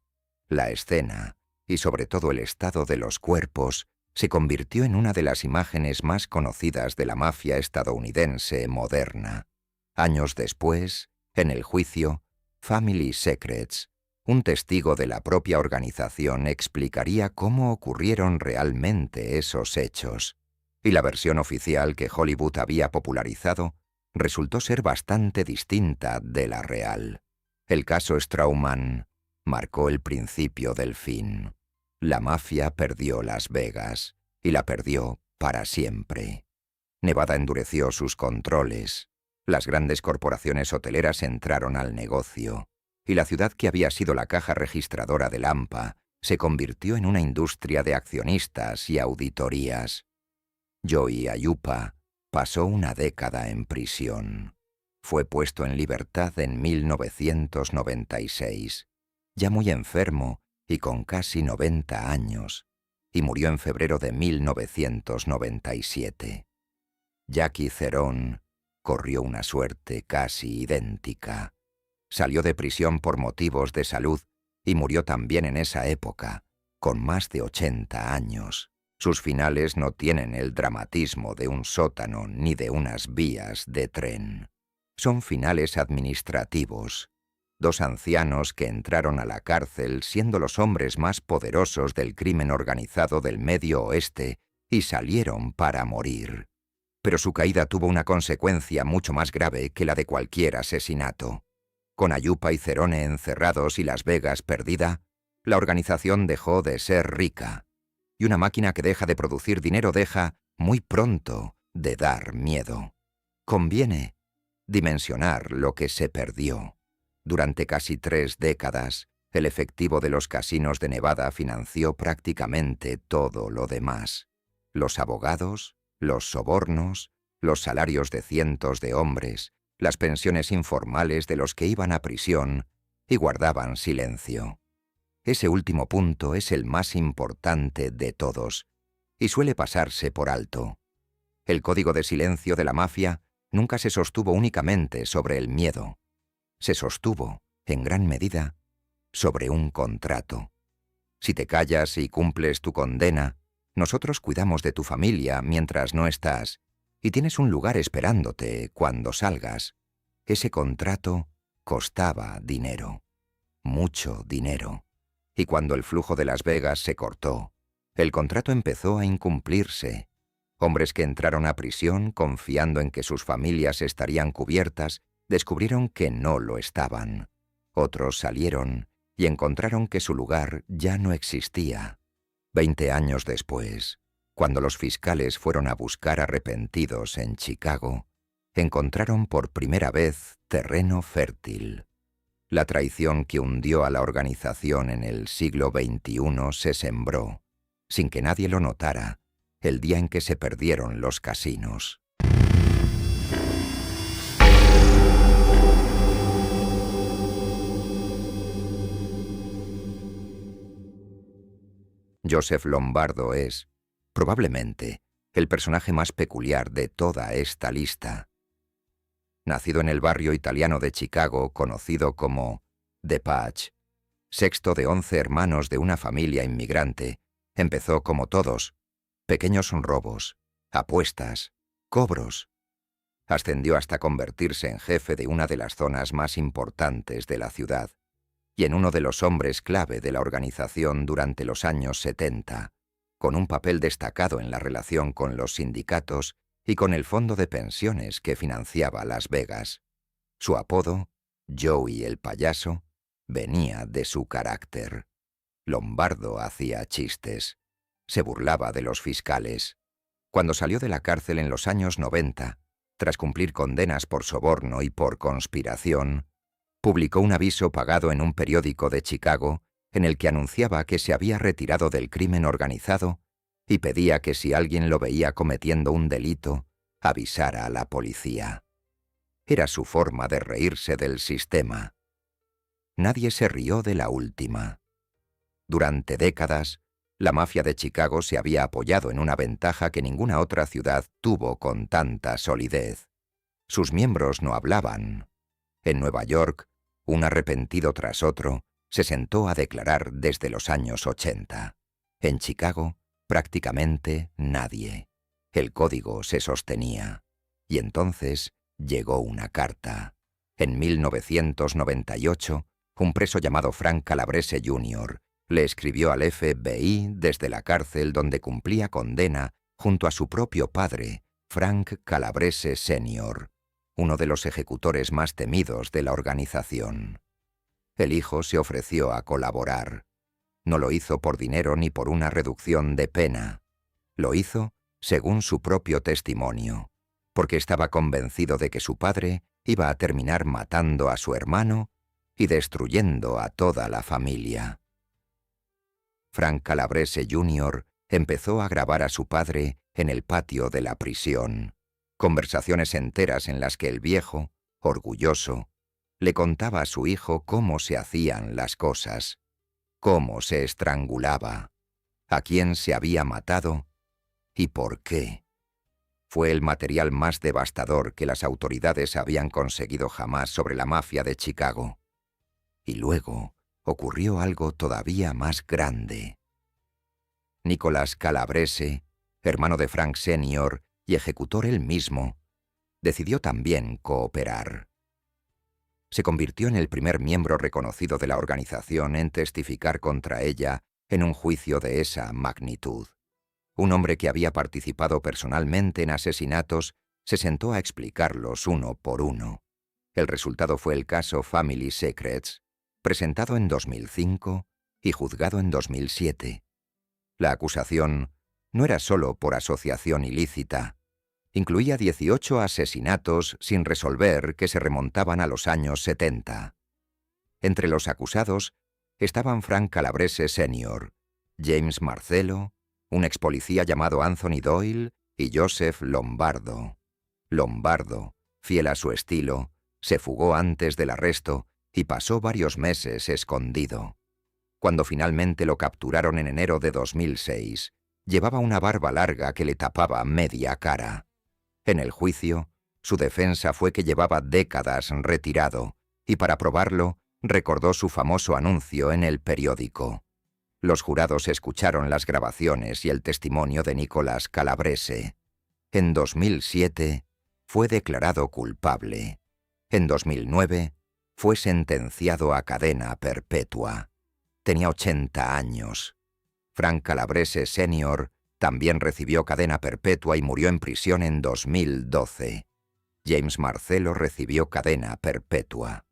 La escena, y sobre todo el estado de los cuerpos, se convirtió en una de las imágenes más conocidas de la mafia estadounidense moderna. Años después, en el juicio, Family Secrets, un testigo de la propia organización explicaría cómo ocurrieron realmente esos hechos, y la versión oficial que Hollywood había popularizado resultó ser bastante distinta de la real. El caso Strauman marcó el principio del fin. La mafia perdió Las Vegas, y la perdió para siempre. Nevada endureció sus controles. Las grandes corporaciones hoteleras entraron al negocio, y la ciudad que había sido la caja registradora de Lampa se convirtió en una industria de accionistas y auditorías. Joey Aiuppa pasó una década en prisión. Fue puesto en libertad en 1996, ya muy enfermo y con casi 90 años, y murió en febrero de 1997. Jackie Cerón corrió una suerte casi idéntica. Salió de prisión por motivos de salud y murió también en esa época, con más de 80 años. Sus finales no tienen el dramatismo de un sótano ni de unas vías de tren. Son finales administrativos. Dos ancianos que entraron a la cárcel siendo los hombres más poderosos del crimen organizado del Medio Oeste y salieron para morir. Pero su caída tuvo una consecuencia mucho más grave que la de cualquier asesinato. Con Aiuppa y Cerone encerrados y Las Vegas perdida, la organización dejó de ser rica. Y una máquina que deja de producir dinero deja, muy pronto, de dar miedo. Conviene dimensionar lo que se perdió. Durante casi 3 décadas, el efectivo de los casinos de Nevada financió prácticamente todo lo demás. Los abogados, los sobornos, los salarios de cientos de hombres, las pensiones informales de los que iban a prisión y guardaban silencio. Ese último punto es el más importante de todos, y suele pasarse por alto. El código de silencio de la mafia nunca se sostuvo únicamente sobre el miedo. Se sostuvo, en gran medida, sobre un contrato. Si te callas y cumples tu condena, nosotros cuidamos de tu familia mientras no estás, y tienes un lugar esperándote cuando salgas. Ese contrato costaba dinero, mucho dinero. Y cuando el flujo de Las Vegas se cortó, el contrato empezó a incumplirse. Hombres que entraron a prisión confiando en que sus familias estarían cubiertas, descubrieron que no lo estaban. Otros salieron y encontraron que su lugar ya no existía. 20 años después, cuando los fiscales fueron a buscar arrepentidos en Chicago, encontraron por primera vez terreno fértil. La traición que hundió a la organización en el siglo XXI se sembró, sin que nadie lo notara, el día en que se perdieron los casinos. Joseph Lombardo es, probablemente, el personaje más peculiar de toda esta lista. Nacido en el barrio italiano de Chicago, conocido como The Patch, sexto de 11 hermanos de una familia inmigrante, empezó como todos, pequeños robos, apuestas, cobros. Ascendió hasta convertirse en jefe de una de las zonas más importantes de la ciudad, y en uno de los hombres clave de la organización durante los años 70, con un papel destacado en la relación con los sindicatos y con el fondo de pensiones que financiaba Las Vegas. Su apodo, Joey el Payaso, venía de su carácter. Lombardo hacía chistes, se burlaba de los fiscales. Cuando salió de la cárcel en los años 90, tras cumplir condenas por soborno y por conspiración, publicó un aviso pagado en un periódico de Chicago en el que anunciaba que se había retirado del crimen organizado y pedía que si alguien lo veía cometiendo un delito, avisara a la policía. Era su forma de reírse del sistema. Nadie se rió de la última. Durante décadas, la mafia de Chicago se había apoyado en una ventaja que ninguna otra ciudad tuvo con tanta solidez. Sus miembros no hablaban. En Nueva York, un arrepentido tras otro se sentó a declarar desde los años 80. En Chicago, prácticamente nadie. El código se sostenía. Y entonces llegó una carta. En 1998, un preso llamado Frank Calabrese Jr. le escribió al FBI desde la cárcel donde cumplía condena junto a su propio padre, Frank Calabrese Sr., uno de los ejecutores más temidos de la organización. El hijo se ofreció a colaborar. No lo hizo por dinero ni por una reducción de pena. Lo hizo, según su propio testimonio, porque estaba convencido de que su padre iba a terminar matando a su hermano y destruyendo a toda la familia. Frank Calabrese Jr. empezó a grabar a su padre en el patio de la prisión, conversaciones enteras en las que el viejo, orgulloso, le contaba a su hijo cómo se hacían las cosas, cómo se estrangulaba, a quién se había matado y por qué. Fue el material más devastador que las autoridades habían conseguido jamás sobre la mafia de Chicago. Y luego ocurrió algo todavía más grande. Nicolás Calabrese, hermano de Frank Sr. y ejecutor él mismo, decidió también cooperar. Se convirtió en el primer miembro reconocido de la organización en testificar contra ella en un juicio de esa magnitud. Un hombre que había participado personalmente en asesinatos se sentó a explicarlos uno por uno. El resultado fue el caso Family Secrets, presentado en 2005 y juzgado en 2007. La acusación no era solo por asociación ilícita. Incluía 18 asesinatos sin resolver que se remontaban a los años 70. Entre los acusados estaban Frank Calabrese Sr., James Marcello, un expolicía llamado Anthony Doyle y Joseph Lombardo. Lombardo, fiel a su estilo, se fugó antes del arresto y pasó varios meses escondido. Cuando finalmente lo capturaron en enero de 2006, llevaba una barba larga que le tapaba media cara. En el juicio, su defensa fue que llevaba décadas retirado y para probarlo recordó su famoso anuncio en el periódico. Los jurados escucharon las grabaciones y el testimonio de Nicolás Calabrese. En 2007 fue declarado culpable. En 2009 fue sentenciado a cadena perpetua. Tenía 80 años. Frank Calabrese Sr. también recibió cadena perpetua y murió en prisión en 2012. James Marcello recibió cadena perpetua.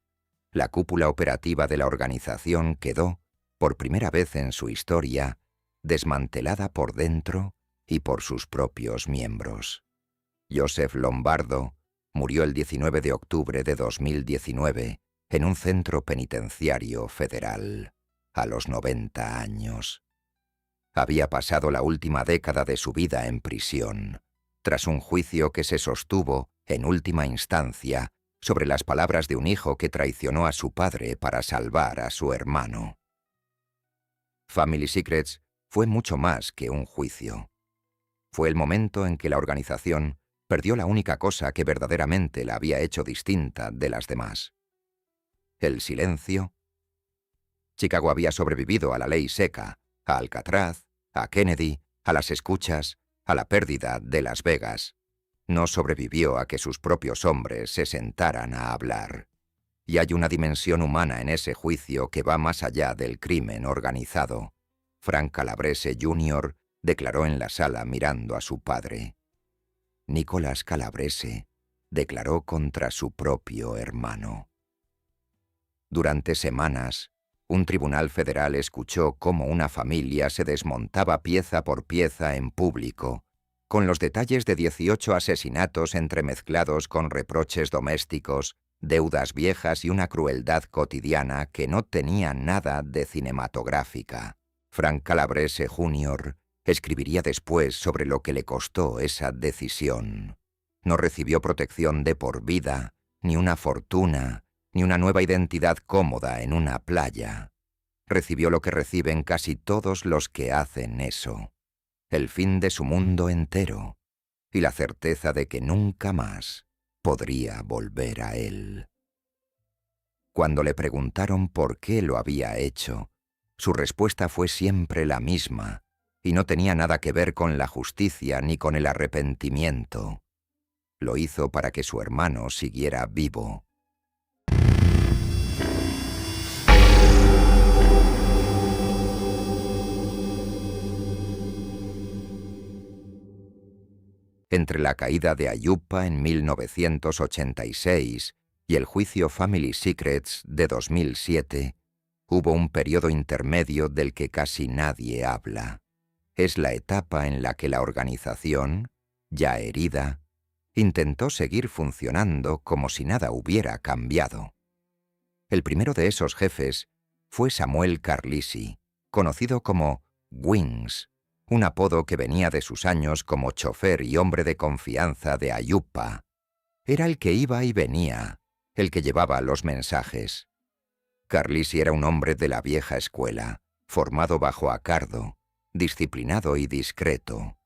La cúpula operativa de la organización quedó, por primera vez en su historia, desmantelada por dentro y por sus propios miembros. Joseph Lombardo murió el 19 de octubre de 2019 en un centro penitenciario federal, a los 90 años. Había pasado la última década de su vida en prisión, tras un juicio que se sostuvo, en última instancia, sobre las palabras de un hijo que traicionó a su padre para salvar a su hermano. Family Secrets fue mucho más que un juicio. Fue el momento en que la organización perdió la única cosa que verdaderamente la había hecho distinta de las demás. El silencio. Chicago había sobrevivido a la ley seca, a Alcatraz, a Kennedy, a las escuchas, a la pérdida de Las Vegas. No sobrevivió a que sus propios hombres se sentaran a hablar. Y hay una dimensión humana en ese juicio que va más allá del crimen organizado. Frank Calabrese Jr. declaró en la sala mirando a su padre. Nicolás Calabrese declaró contra su propio hermano. Durante semanas, un tribunal federal escuchó cómo una familia se desmontaba pieza por pieza en público, con los detalles de 18 asesinatos entremezclados con reproches domésticos, deudas viejas y una crueldad cotidiana que no tenía nada de cinematográfica. Frank Calabrese Jr. escribiría después sobre lo que le costó esa decisión. No recibió protección de por vida, ni una fortuna, ni una nueva identidad cómoda en una playa. Recibió lo que reciben casi todos los que hacen eso: el fin de su mundo entero y la certeza de que nunca más podría volver a él. Cuando le preguntaron por qué lo había hecho, su respuesta fue siempre la misma, y no tenía nada que ver con la justicia ni con el arrepentimiento. Lo hizo para que su hermano siguiera vivo. Entre la caída de Ayupa en 1986 y el juicio Family Secrets de 2007, hubo un periodo intermedio del que casi nadie habla. Es la etapa en la que la organización, ya herida, intentó seguir funcionando como si nada hubiera cambiado. El primero de esos jefes fue Samuel Carlisi, conocido como Wings, un apodo que venía de sus años como chofer y hombre de confianza de Ayupa. Era el que iba y venía, el que llevaba los mensajes. Carlisi era un hombre de la vieja escuela, formado bajo Accardo, disciplinado y discreto.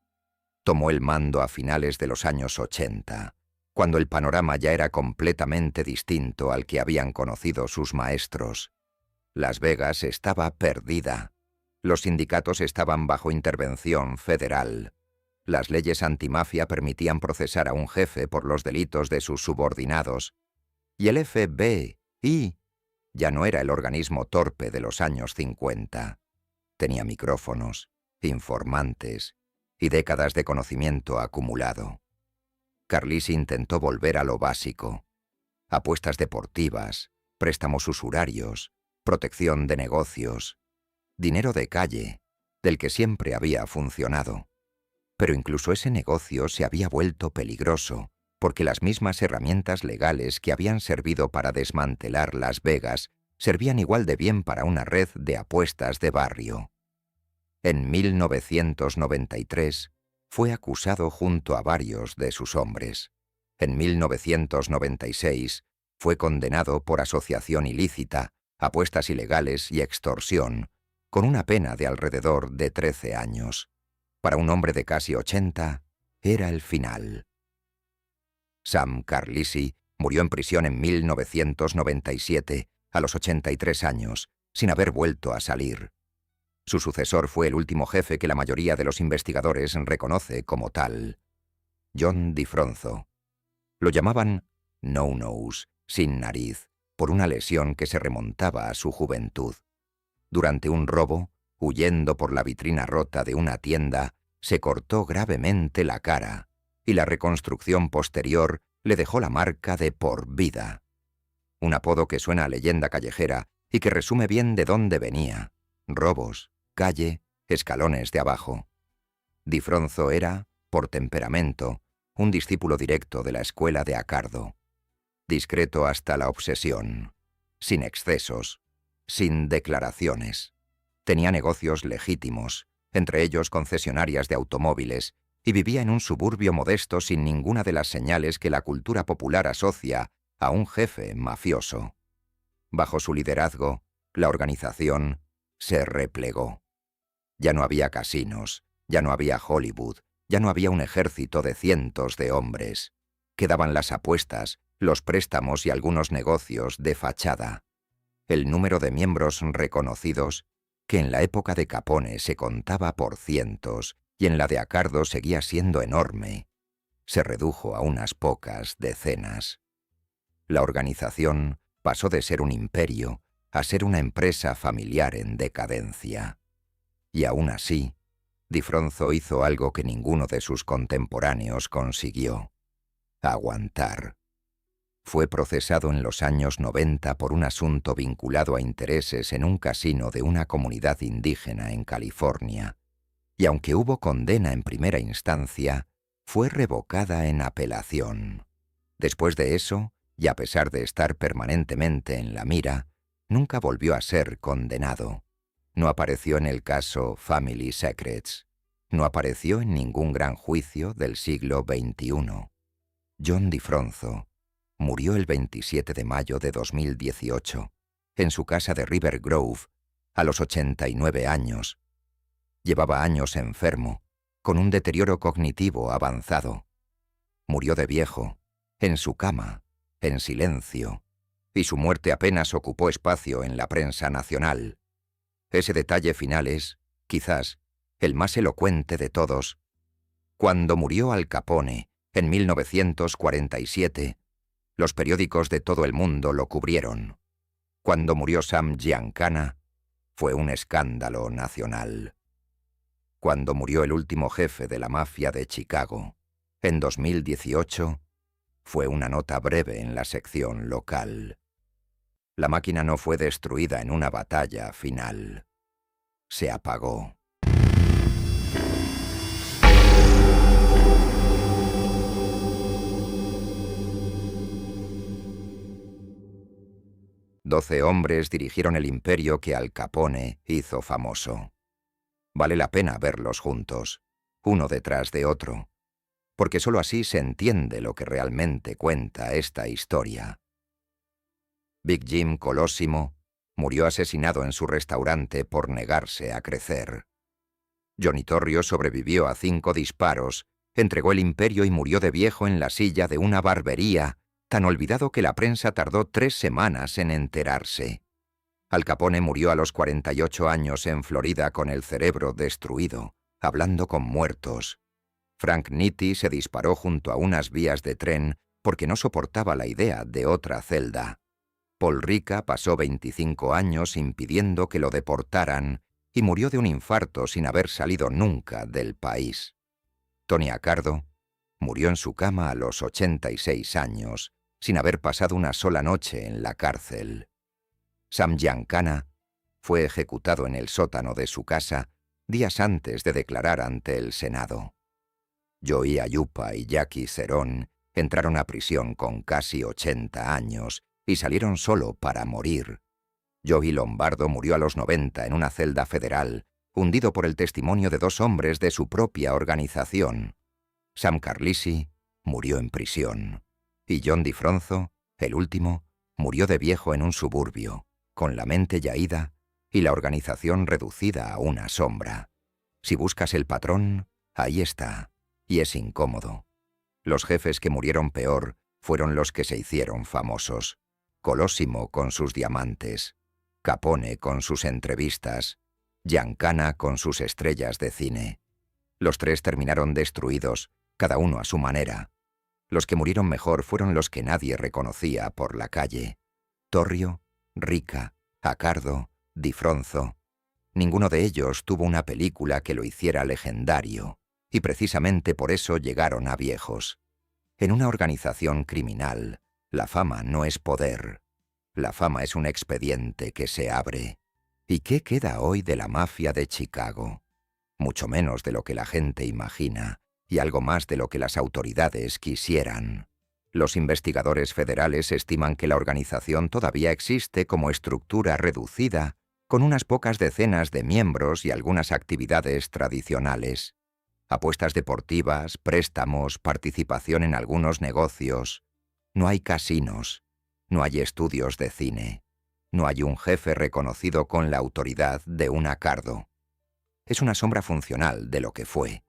Tomó el mando a finales de los años 80, cuando el panorama ya era completamente distinto al que habían conocido sus maestros. Las Vegas estaba perdida. Los sindicatos estaban bajo intervención federal. Las leyes antimafia permitían procesar a un jefe por los delitos de sus subordinados. Y el FBI ya no era el organismo torpe de los años 50. Tenía micrófonos, informantes y décadas de conocimiento acumulado. Carlisi intentó volver a lo básico: apuestas deportivas, préstamos usurarios, protección de negocios, dinero de calle, del que siempre había funcionado. Pero incluso ese negocio se había vuelto peligroso, porque las mismas herramientas legales que habían servido para desmantelar Las Vegas servían igual de bien para una red de apuestas de barrio. En 1993 fue acusado junto a varios de sus hombres. En 1996 fue condenado por asociación ilícita, apuestas ilegales y extorsión, con una pena de alrededor de 13 años. Para un hombre de casi 80, era el final. Sam Carlisi murió en prisión en 1997, a los 83 años, sin haber vuelto a salir. Su sucesor fue el último jefe que la mayoría de los investigadores reconoce como tal: John DiFronzo. Lo llamaban No-Nose, sin nariz, por una lesión que se remontaba a su juventud. Durante un robo, huyendo por la vitrina rota de una tienda, se cortó gravemente la cara, y la reconstrucción posterior le dejó la marca de por vida. Un apodo que suena a leyenda callejera y que resume bien de dónde venía: robos, calle, escalones de abajo. DiFronzo era, por temperamento, un discípulo directo de la escuela de Accardo. Discreto hasta la obsesión, sin excesos, sin declaraciones. Tenía negocios legítimos, entre ellos concesionarias de automóviles, y vivía en un suburbio modesto sin ninguna de las señales que la cultura popular asocia a un jefe mafioso. Bajo su liderazgo, la organización se replegó. Ya no había casinos, ya no había Hollywood, ya no había un ejército de cientos de hombres. Quedaban las apuestas, los préstamos y algunos negocios de fachada. El número de miembros reconocidos, que en la época de Capone se contaba por cientos y en la de Accardo seguía siendo enorme, se redujo a unas pocas decenas. La organización pasó de ser un imperio a ser una empresa familiar en decadencia. Y aún así, DiFronzo hizo algo que ninguno de sus contemporáneos consiguió: aguantar. Fue procesado en los años 90 por un asunto vinculado a intereses en un casino de una comunidad indígena en California, y aunque hubo condena en primera instancia, fue revocada en apelación. Después de eso, y a pesar de estar permanentemente en la mira, nunca volvió a ser condenado. No apareció en el caso Family Secrets. No apareció en ningún gran juicio del siglo XXI. John DiFronzo murió el 27 de mayo de 2018 en su casa de River Grove a los 89 años. Llevaba años enfermo, con un deterioro cognitivo avanzado. Murió de viejo, en su cama, en silencio, y su muerte apenas ocupó espacio en la prensa nacional. Ese detalle final es, quizás, el más elocuente de todos. Cuando murió Al Capone, en 1947, los periódicos de todo el mundo lo cubrieron. Cuando murió Sam Giancana, fue un escándalo nacional. Cuando murió el último jefe de la mafia de Chicago, en 2018, fue una nota breve en la sección local. La máquina no fue destruida en una batalla final. Se apagó. Doce hombres dirigieron el imperio que Al Capone hizo famoso. Vale la pena verlos juntos, uno detrás de otro, porque sólo así se entiende lo que realmente cuenta esta historia. Big Jim Colosimo murió asesinado en su restaurante por negarse a crecer. Johnny Torrio sobrevivió a 5 disparos, entregó el imperio y murió de viejo en la silla de una barbería, tan olvidado que la prensa tardó 3 semanas en enterarse. Al Capone murió a los 48 años en Florida con el cerebro destruido, hablando con muertos. Frank Nitti se disparó junto a unas vías de tren porque no soportaba la idea de otra celda. Paul Ricca pasó 25 años impidiendo que lo deportaran y murió de un infarto sin haber salido nunca del país. Tony Accardo murió en su cama a los 86 años, sin haber pasado una sola noche en la cárcel. Sam Giancana fue ejecutado en el sótano de su casa días antes de declarar ante el Senado. Joey Aiuppa y Jackie Cerón entraron a prisión con casi 80 años y salieron solo para morir. Joey Lombardo murió a los 90 en una celda federal, hundido por el testimonio de 2 hombres de su propia organización. Sam Carlisi murió en prisión. Y John DiFronzo, el último, murió de viejo en un suburbio, con la mente yaída y la organización reducida a una sombra. Si buscas el patrón, ahí está, y es incómodo. Los jefes que murieron peor fueron los que se hicieron famosos. Colosimo con sus diamantes, Capone con sus entrevistas, Giancana con sus estrellas de cine. Los 3 terminaron destruidos, cada uno a su manera. Los que murieron mejor fueron los que nadie reconocía por la calle. Torrio, Ricca, Accardo, DiFronzo. Ninguno de ellos tuvo una película que lo hiciera legendario, y precisamente por eso llegaron a viejos. En una organización criminal, la fama no es poder. La fama es un expediente que se abre. ¿Y qué queda hoy de la mafia de Chicago? Mucho menos de lo que la gente imagina, y algo más de lo que las autoridades quisieran. Los investigadores federales estiman que la organización todavía existe como estructura reducida, con unas pocas decenas de miembros y algunas actividades tradicionales. Apuestas deportivas, préstamos, participación en algunos negocios. No hay casinos, no hay estudios de cine, no hay un jefe reconocido con la autoridad de un Accardo. Es una sombra funcional de lo que fue.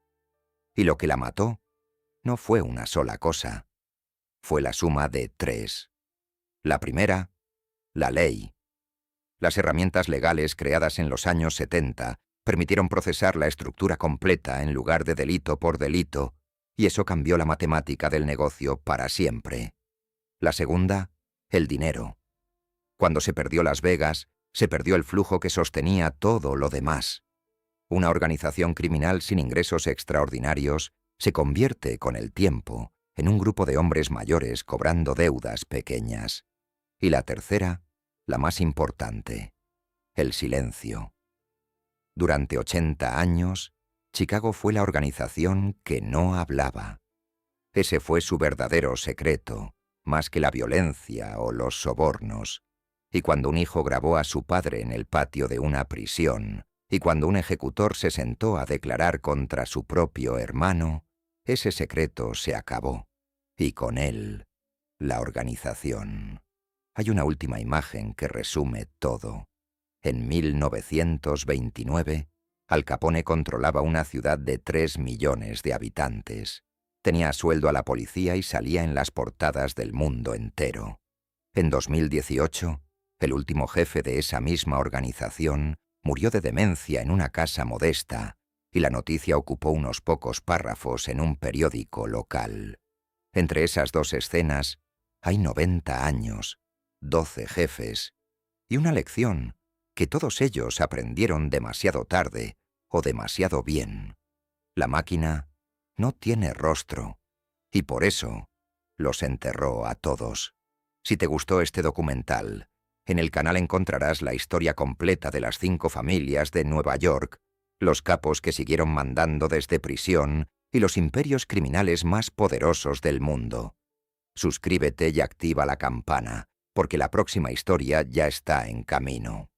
Y lo que la mató no fue una sola cosa. Fue la suma de 3. La primera, la ley. Las herramientas legales creadas en los años 70 permitieron procesar la estructura completa en lugar de delito por delito, y eso cambió la matemática del negocio para siempre. La segunda, el dinero. Cuando se perdió Las Vegas, se perdió el flujo que sostenía todo lo demás. Una organización criminal sin ingresos extraordinarios se convierte con el tiempo en un grupo de hombres mayores cobrando deudas pequeñas. Y la tercera, la más importante, el silencio. Durante 80 años, Chicago fue la organización que no hablaba. Ese fue su verdadero secreto, más que la violencia o los sobornos. Y cuando un hijo grabó a su padre en el patio de una prisión, y cuando un ejecutor se sentó a declarar contra su propio hermano, ese secreto se acabó. y con él, la organización. Hay una última imagen que resume todo. En 1929, Al Capone controlaba una ciudad de 3 millones de habitantes. Tenía a sueldo a la policía y salía en las portadas del mundo entero. En 2018, el último jefe de esa misma organización murió de demencia en una casa modesta y la noticia ocupó unos pocos párrafos en un periódico local. Entre esas dos escenas hay 90 años, 12 jefes y una lección que todos ellos aprendieron demasiado tarde o demasiado bien. La máquina no tiene rostro y por eso los enterró a todos. Si te gustó este documental, en el canal encontrarás la historia completa de las 5 familias de Nueva York, los capos que siguieron mandando desde prisión y los imperios criminales más poderosos del mundo. Suscríbete y activa la campana, porque la próxima historia ya está en camino.